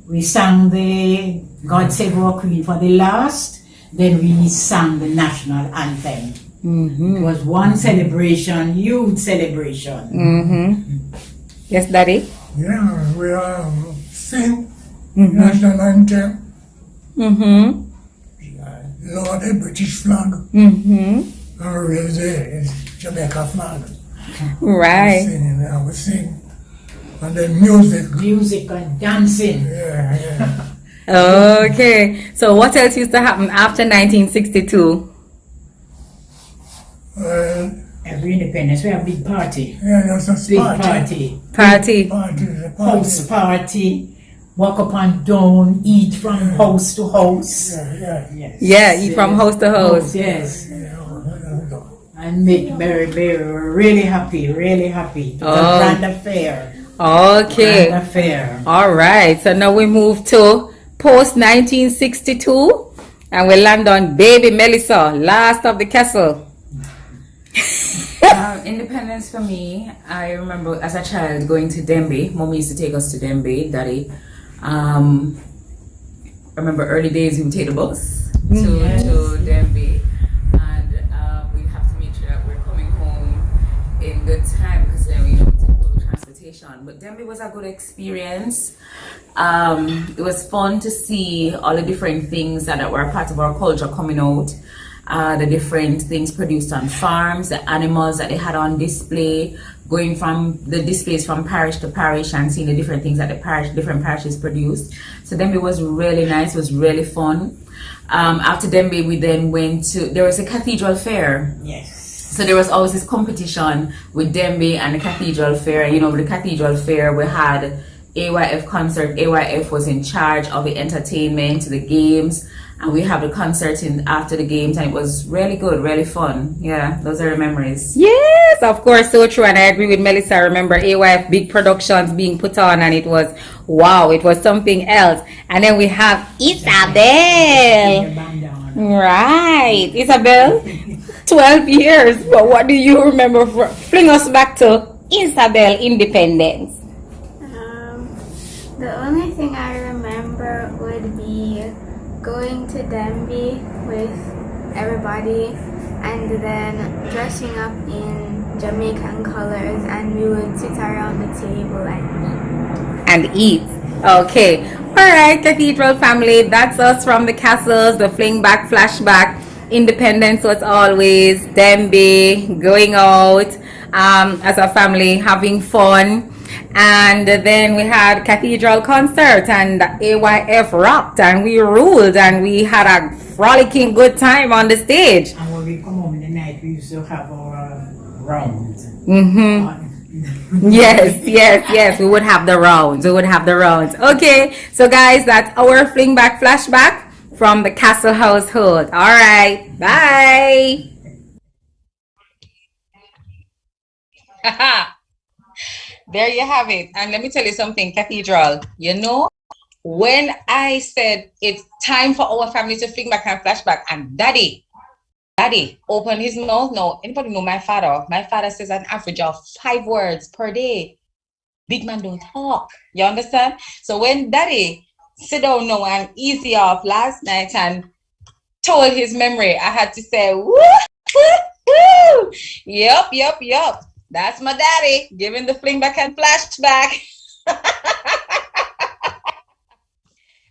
We sang the God Save Our Queen for the last. Then we sang the national anthem. It was one celebration, huge celebration. Yes, Daddy? Yeah, we sing national anthem. Lower the British flag. Or raise the Jamaica flag. Right. I would sing. And then music. Music and dancing. Yeah. Okay. So what else used to happen after 1962? Every independence, we have a big party. Yeah, that's a Big party. party. Party. House party. Walk up and down, eat from house to house. Yes. Yeah, eat from house to house. Yes. And make very, very, really happy, really happy. It was a grand affair. Okay. Grand affair. All right. So now we move to post 1962, and we land on Baby Melissa, last of the castle. Independence for me, I remember as a child going to Dembe. Mommy used to take us to Dembe, Daddy. I remember early days we would take the bus to Dembe, and we'd have to make sure that we're coming home in good time because then we don't take public transportation. But Dembe was a good experience. It was fun to see all the different things that were part of our culture coming out. The different things produced on farms, the animals that they had on display, going from the displays from parish to parish and seeing the different things that the different parishes produced. So Dembe was really nice, it was really fun. After Dembe, we then went to, there was a cathedral fair. Yes. So there was always this competition with Dembe and the cathedral fair. You know, with the cathedral fair, we had AYF concert. AYF was in charge of the entertainment, the games. And we have the concert after the games, and it was really good, really fun. Yeah, those are the memories. Yes, of course, so true. And I agree with Melissa. I remember AYF big productions being put on, and it was wow, it was something else. And then we have Isabel. Right, Isabel, 12 years. But what do you remember? Fling us back to Isabel independence. The only thing I remember would be going to Dembe with everybody and then dressing up in Jamaican colors, and we would sit around the table and eat. Okay. All right, Cathedral family, that's us from the castles, the fling back, flashback, independence was always Dembe, going out as a family, having fun. And then we had Cathedral concert, and AYF rocked, and we ruled, and we had a frolicking good time on the stage. And when we come home in the night, we used to have our rounds. Yes, we would have the rounds. Okay, so guys, that's our fling back flashback from the Castle household. All right, bye. There you have it. And let me tell you something, Cathedral. You know, when I said it's time for our family to fling back and flashback, and Daddy opened his mouth. No, anybody know my father? My father says an average of 5 words per day. Big man don't talk. You understand? So when Daddy sit down now and easy off last night and told his memory, I had to say, woo, woo, woo. Yup. That's my daddy giving the fling back and flashback.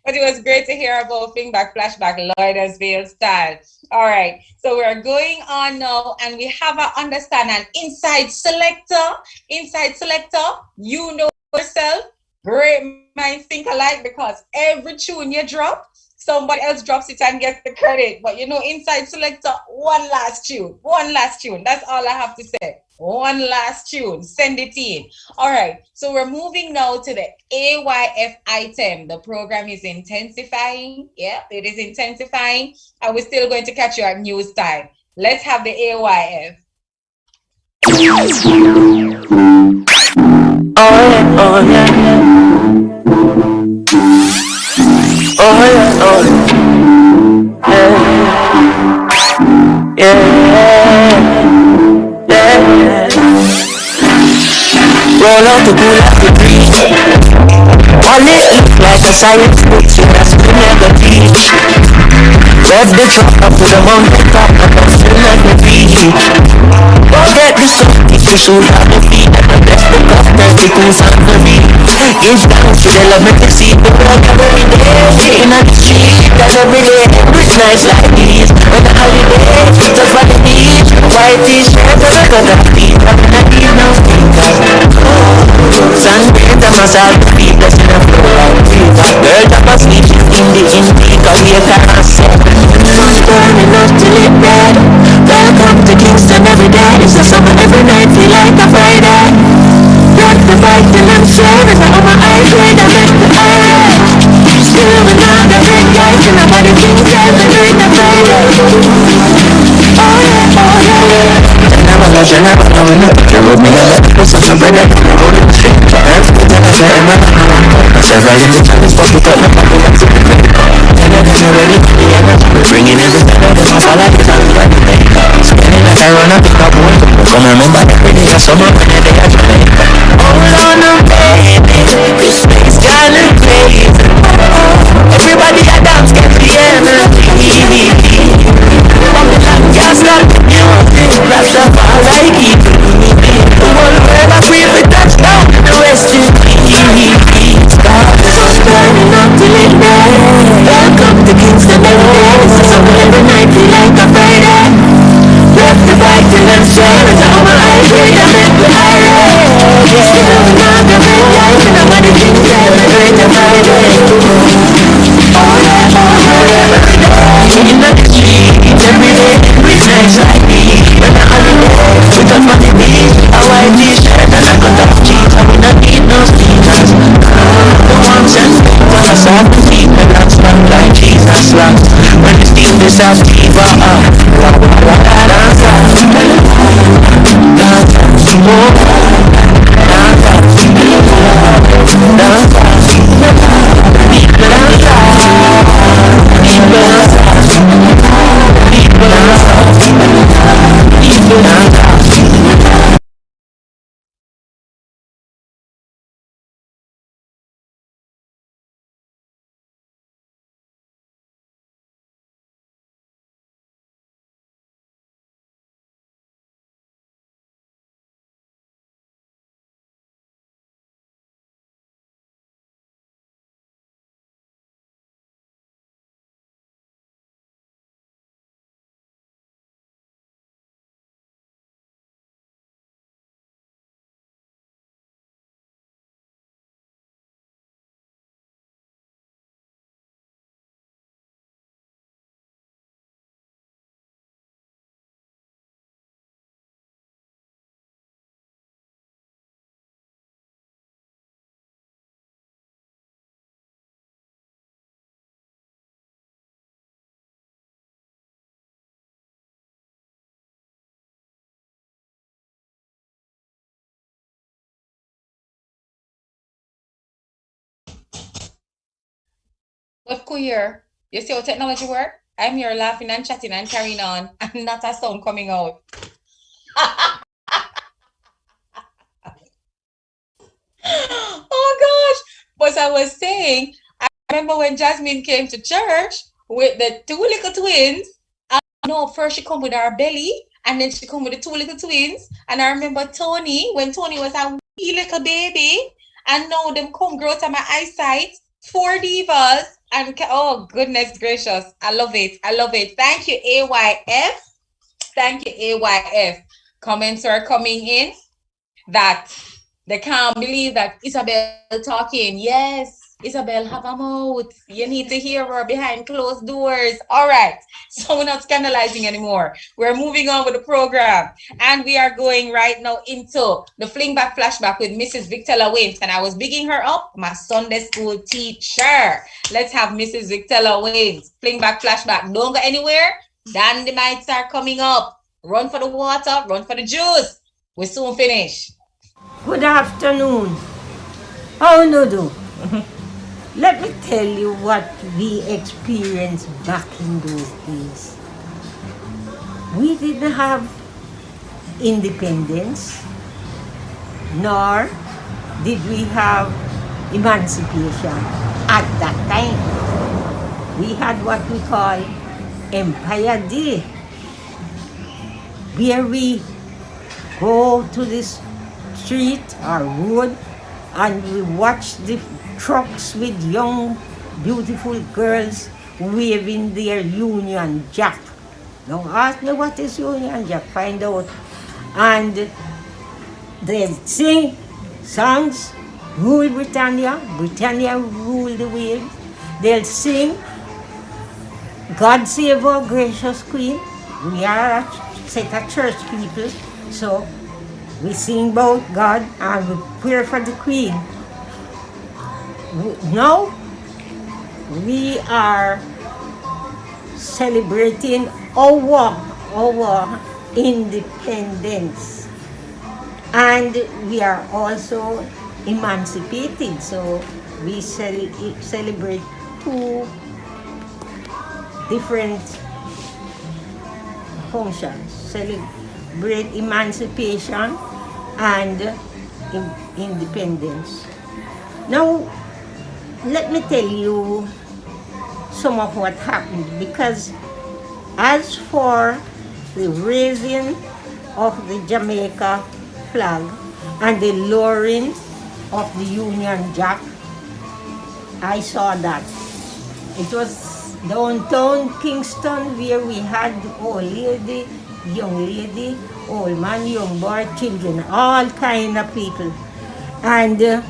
But it was great to hear about fling back, flashback, Lloydesville style. All right, so we're going on now, and we have an understand an inside selector. You know yourself. Great minds think alike, because every tune you drop, somebody else drops it and gets the credit. But you know, inside selector, one last tune. That's all I have to say. One last tune, send it in. All right, so we're moving now to the AYF item. The program is intensifying. Yeah, it is intensifying, and we're still going to catch you at news time. Let's have the AYF. Oh roll out the pool of the breeze. All it looks like a science book, so that's we never teach. Rev the truck up to the mountain top, but still never beat. Forget the sun, if you shoot on the feet, and the best book of 32's on the beat. Give thanks to the love, make the seat, the world every day. In the street, that's every day, good nights like these. On the holiday, just for the beach. White t-shirt, but I got that beat, I'm in a deep now speakers. Sun great, I'm a salt feet, that's in a flow like fever. Girl, I'm a sleep, she's in turn around and when I put you with me, I let you some bread and you roll it straight. That's good, then I say, I'm not several in the challenge, but we got no problem, that's it. And then I'm ready for the end. We're bringing everything out of my salad, it's all ready to make. Spinning like I run up in the boat. Come remember every day of summer when the day of Jamaica. Hold on, baby, this thing's kinda crazy. Everybody a dance, get the energy. Babylon can't stop the music. Rastafari keep it moving. The whole world a free for touchdown. The rest is peace. Start the sun burning up till it burns. Welcome to Kingston every day. This is something every night feel like a Friday. Left the fight till I'm straight. It's all my life, great and make me irate. Still not the red light, and I'm on the Kingston great and Friday. Oh yeah, every day. In the streets, every day, every night like me. When I'm holiday, we touch on the beach. A white t-shirt and I got off jeans. I will not need no sneakers. The ones and when I saw the feet, my dance stand like Jesus locks. When you steal this out, diva, But queer, you see how technology work? I'm here laughing and chatting and carrying on, and not a sound coming out. Oh gosh! But I was saying, I remember when Jasmine came to church with the two little twins. And no, first she come with her belly, and then she come with the two little twins. And I remember Tony, when Tony was a wee little baby, and now them come grow to my eyesight. 4 divas, and oh goodness gracious, I love it. I love it. Thank you, AYF. Thank you, AYF. Comments are coming in that they can't believe that Isabel talking. Yes, Isabel, have a mouth. You need to hear her behind closed doors. All right, so we're not scandalizing anymore. We're moving on with the program, and we are going right now into the fling back flashback with Mrs. Victella Wins. And I was bigging her up, my Sunday school teacher. Let's have Mrs. Victella Wins. Fling back flashback. Don't go anywhere. Dynamites are coming up. Run for the water, run for the juice. We'll soon finish. Good afternoon. How you do? Let me tell you what we experienced back in those days. We didn't have independence, nor did we have emancipation at that time. We had what we call Empire Day, where we go to this street or road and we watch the trucks with young beautiful girls waving their Union Jack. Don't ask me what is Union Jack, find out. And they sing songs, rule Britannia, Britannia rule the world. They'll sing God Save Our Gracious Queen. We are a set of church people, so we sing about God and we pray for the Queen. Now we are celebrating our independence. And we are also emancipated, so we celebrate two different functions. Celebrate emancipation and independence. Now, let me tell you some of what happened, because as for the raising of the Jamaica flag and the lowering of the Union Jack, I saw that. It was downtown Kingston where we had old lady, young lady, old man, young boy, children, all kind of people. And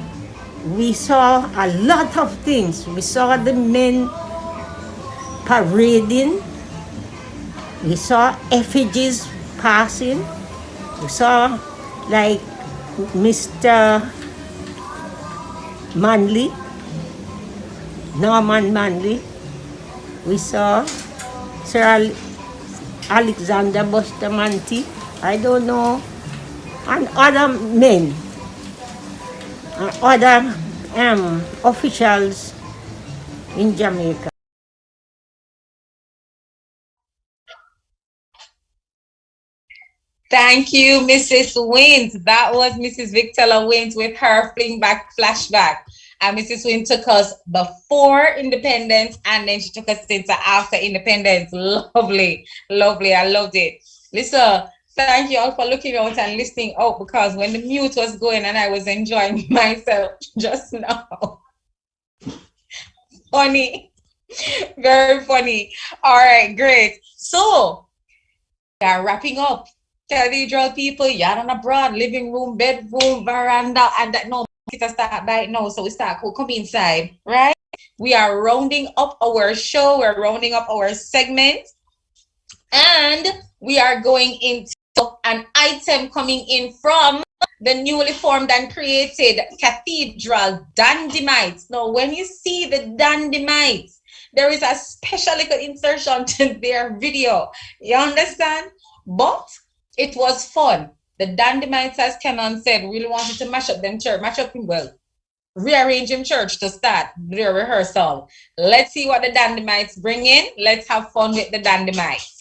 we saw a lot of things. We saw the men parading. We saw effigies passing. We saw like Mr. Manley, Norman Manley. We saw Sir Alexander Bustamante, I don't know, and other men, other officials in Jamaica. Thank you, Mrs. Wins. That was Mrs. Victoria Wins with her fling back flashback. And Mrs. Wins took us before independence, and then she took us into after independence. Lovely, lovely. I loved it. Listen, thank you all for looking out and listening out, because when the mute was going and I was enjoying myself just now. Funny. Very funny. All right, great. So, we are wrapping up. Cathedral people, you're on abroad, living room, bedroom, veranda, and that no, it's start right now, so we start come inside, right? We are rounding up our show, we're rounding up our segment, and we are going into an item coming in from the newly formed and created Cathedral Dandemites. Now, when you see the Dandemites, there is a special little insertion to their video. You understand? But it was fun. The Dandemites, as Kenan said, really wanted to mash up them church, rearrange them church to start their rehearsal. Let's see what the Dandemites bring in. Let's have fun with the Dandemites.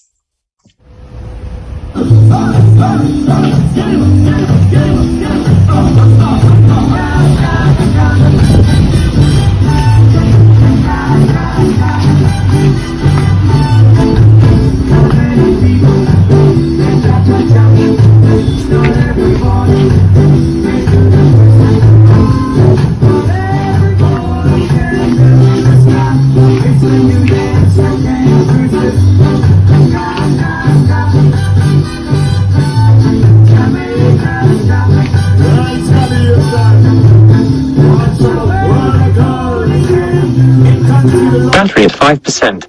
Battery at 5%.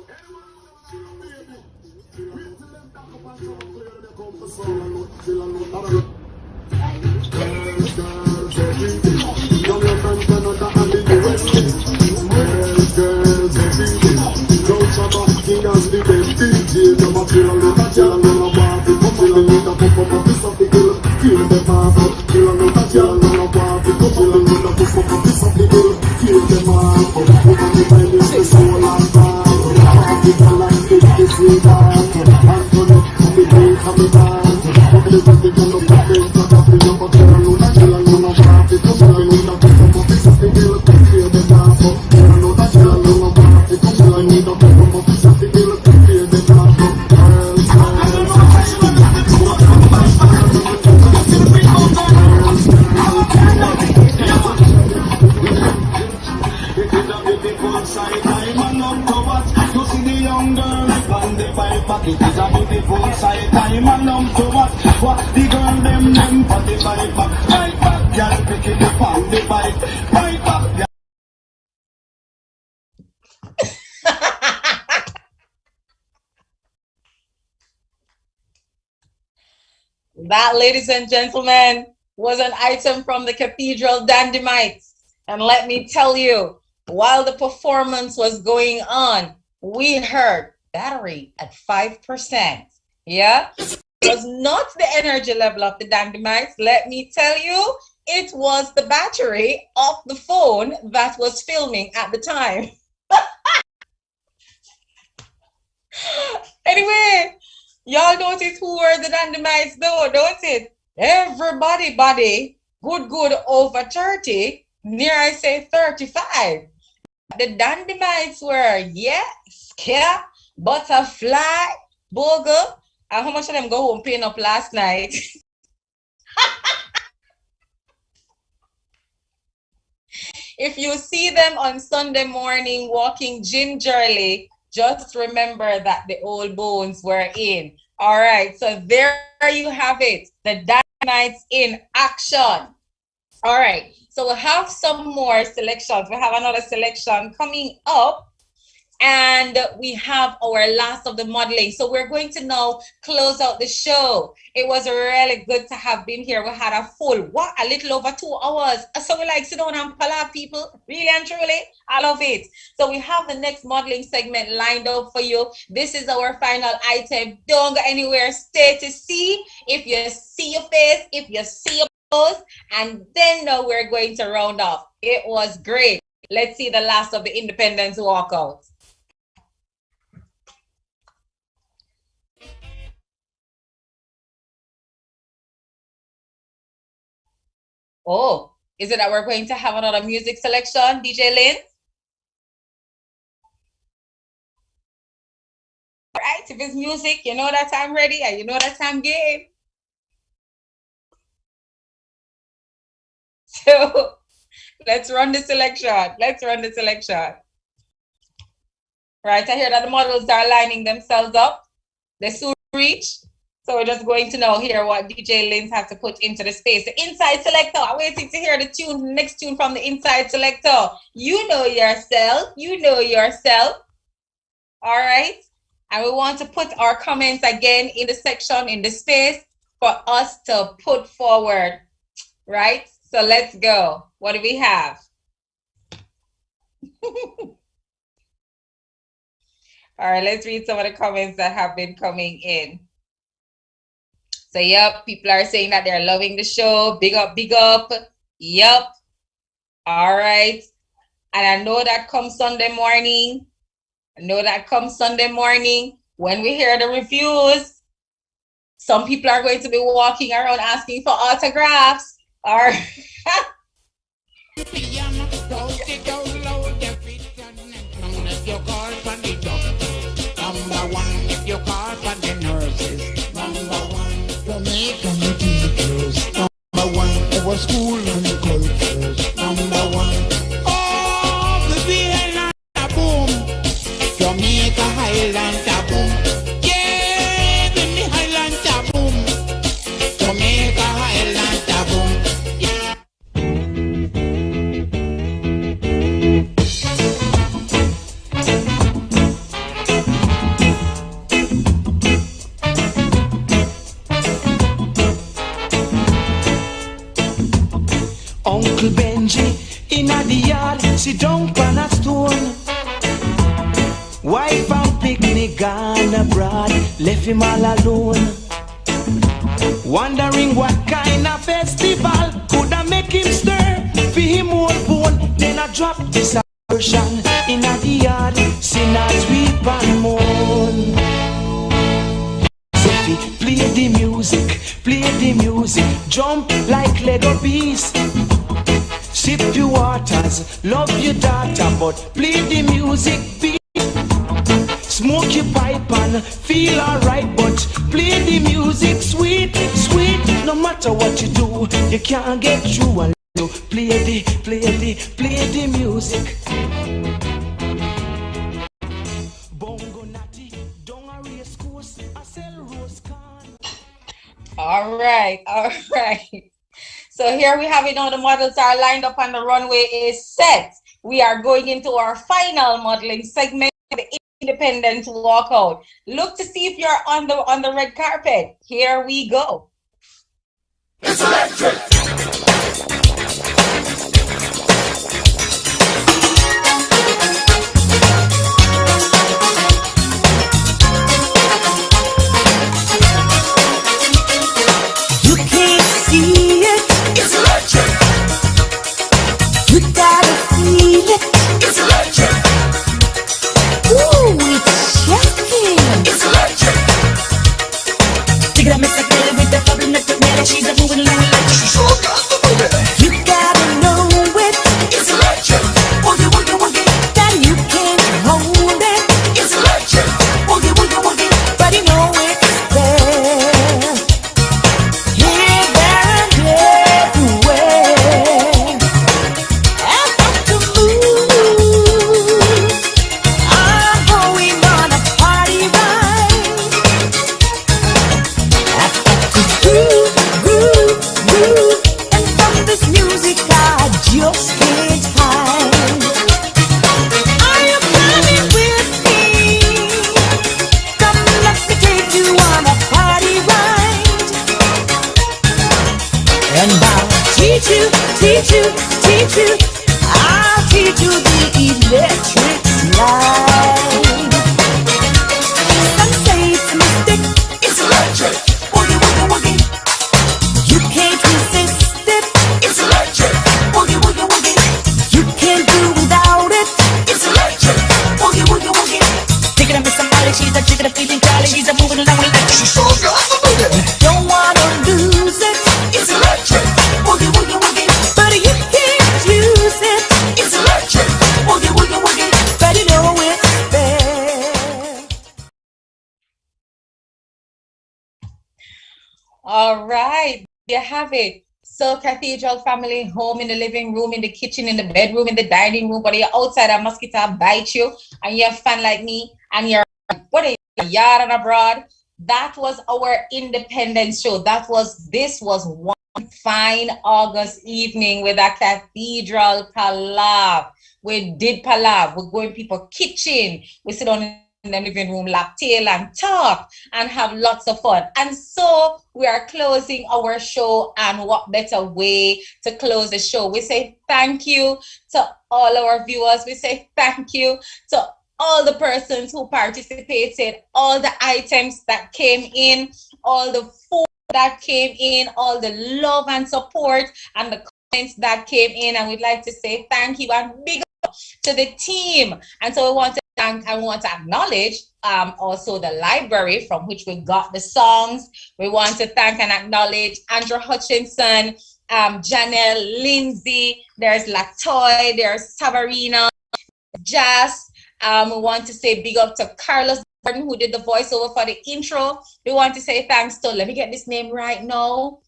That, ladies and gentlemen, was an item from the Cathedral Dandemites. And let me tell you, while the performance was going on, we heard battery at 5%. Yeah? was not the energy level of the Dandymites. Let me tell you, it was the battery of the phone that was filming at the time. Anyway, y'all notice who were the Dandymites though, don't it? Everybody, good over 30, near I say 35. The Dandymites were, yes, Scare, Butterfly, Bogle, and how much of them go home paying up last night? If you see them on Sunday morning walking gingerly, just remember that the old bones were in. All right, so there you have it. The Dandymites in action. All right, so we'll have some more selections. We have another selection coming up. And we have our last of the modeling. So we're going to now close out the show. It was really good to have been here. We had a little over 2 hours. So we like sit down and palav people, really and truly. I love it. So we have the next modeling segment lined up for you. This is our final item. Don't go anywhere. Stay to see if you see your face, if you see your pose, and then now we're going to round off. It was great. Let's see the last of the Independence walkout. Oh, is it that we're going to have another music selection, DJ Lynn? All right, if it's music, you know that I'm ready and you know that I'm game. So let's run the selection. Right, I hear that the models are lining themselves up. They soon reach. So we're just going to now hear what DJ Lynn has to put into the space. The inside selector, I'm waiting to hear the next tune from the inside selector. You know yourself. All right. And we want to put our comments again in the section, in the space for us to put forward. Right? So let's go. What do we have? All right, let's read some of the comments that have been coming in. So, yep, people are saying that they're loving the show. Big up, big up. Yep. All right. And I know that comes Sunday morning. When we hear the reviews, some people are going to be walking around asking for autographs. Or Our school and the cultures, number one. Oh, the Vienna boom, Jamaica Highland boom. Yeah, the Highland boom, Jamaica Highland boom. Yeah. Uncle Benji in the yard, sit down on a stone. Wife and picnic gone abroad, left him all alone. Wondering what kind of festival could I make him stir for him old bone. Then I drop this version in the yard, sinners weep and moan. Sophie, play the music, jump like Lego bees. Sip your waters, love your daughter, but play the music beat. Smoke your pipe and feel alright, but play the music sweet, sweet. No matter what you do, you can't get through and you play the music. Bongo natty, don't a race course, I sell rose can. All right. So here we have it now. The models are lined up and the runway is set. We are going into our final modeling segment, the independent walkout. Look to see if you're on the red carpet. Here we go. It's electric. Dig it up, Mr. Kelly with the problem that the she's a moving along like she's so gospel, baby. You gotta know it. It's electric. Woogie, woogie, woogie. That you can't hold it. It's electric. Woogie, woogie, woogie. But you know it's there. Here, there, and everywhere. I've got to move. I'm going on a party ride. I've got to groove, groove, groove. And from this music I just can't hide. Are you coming with me? Come, let me take you on a party ride. And I'll teach you, teach you, teach you. I'll teach you the electric slide. Some say it's a mistake. It's electric. Woogie, woogie, woogie. You can't resist it. It's electric. Woogie, woogie, woogie. You can't do without it. It's electric. Woogie, woogie, woogie. Thinking of me somebody, she's a chicken, a feeling jolly. She's a moving along with like she's so gospel, baby. Don't wanna lose it. It's electric. Woogie, woogie, woogie. But you can't use it. It's electric. Woogie, woogie, woogie. But you know it's there. All right, you have it. So Cathedral family, home, in the living room, in the kitchen, in the bedroom, in the dining room, whether you're outside, a mosquito bite you, and you're a fan like me, and you're whether you're yard and abroad. That was our independence show. This was one fine August evening with a Cathedral Palav. We did Palav. We go in people's kitchen. We sit down in the living room, lap tail and talk and have lots of fun. And so we are closing our show, and what better way to close the show? We say thank you to all our viewers. We say thank you to all the persons who participated, all the items that came in, all the food that came in, all the love and support and the comments that came in. And we'd like to say thank you and big up to the team. And so we want to thank, I want to acknowledge also the library from which we got the songs. We want to thank and acknowledge Andrew Hutchinson, Janelle Lindsay, there's Latoy, there's Savarina, Jazz. We want to say big up to Carlos Gordon, who did the voiceover for the intro. We want to say thanks to, let me get this name right now,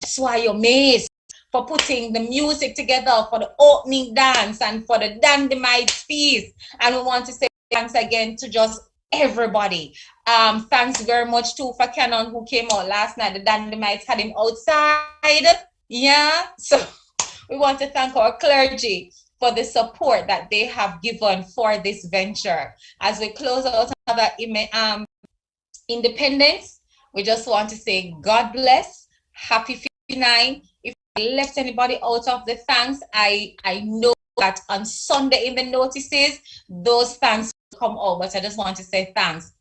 Swayo Mace, for putting the music together for the opening dance and for the Dynamite piece. And we want to say thanks again to just everybody. Thanks very much too for Canon, who came out last night. The Dynamites had him outside. Yeah, so we want to thank our clergy for the support that they have given for this venture. As we close out another independence, we just want to say God bless, happy 59. If I left anybody out of the thanks, I know that on Sunday in the notices, those thanks will come out, but I just want to say thanks.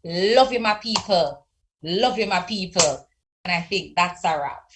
Love you, my people. Love you, my people. And I think that's a wrap.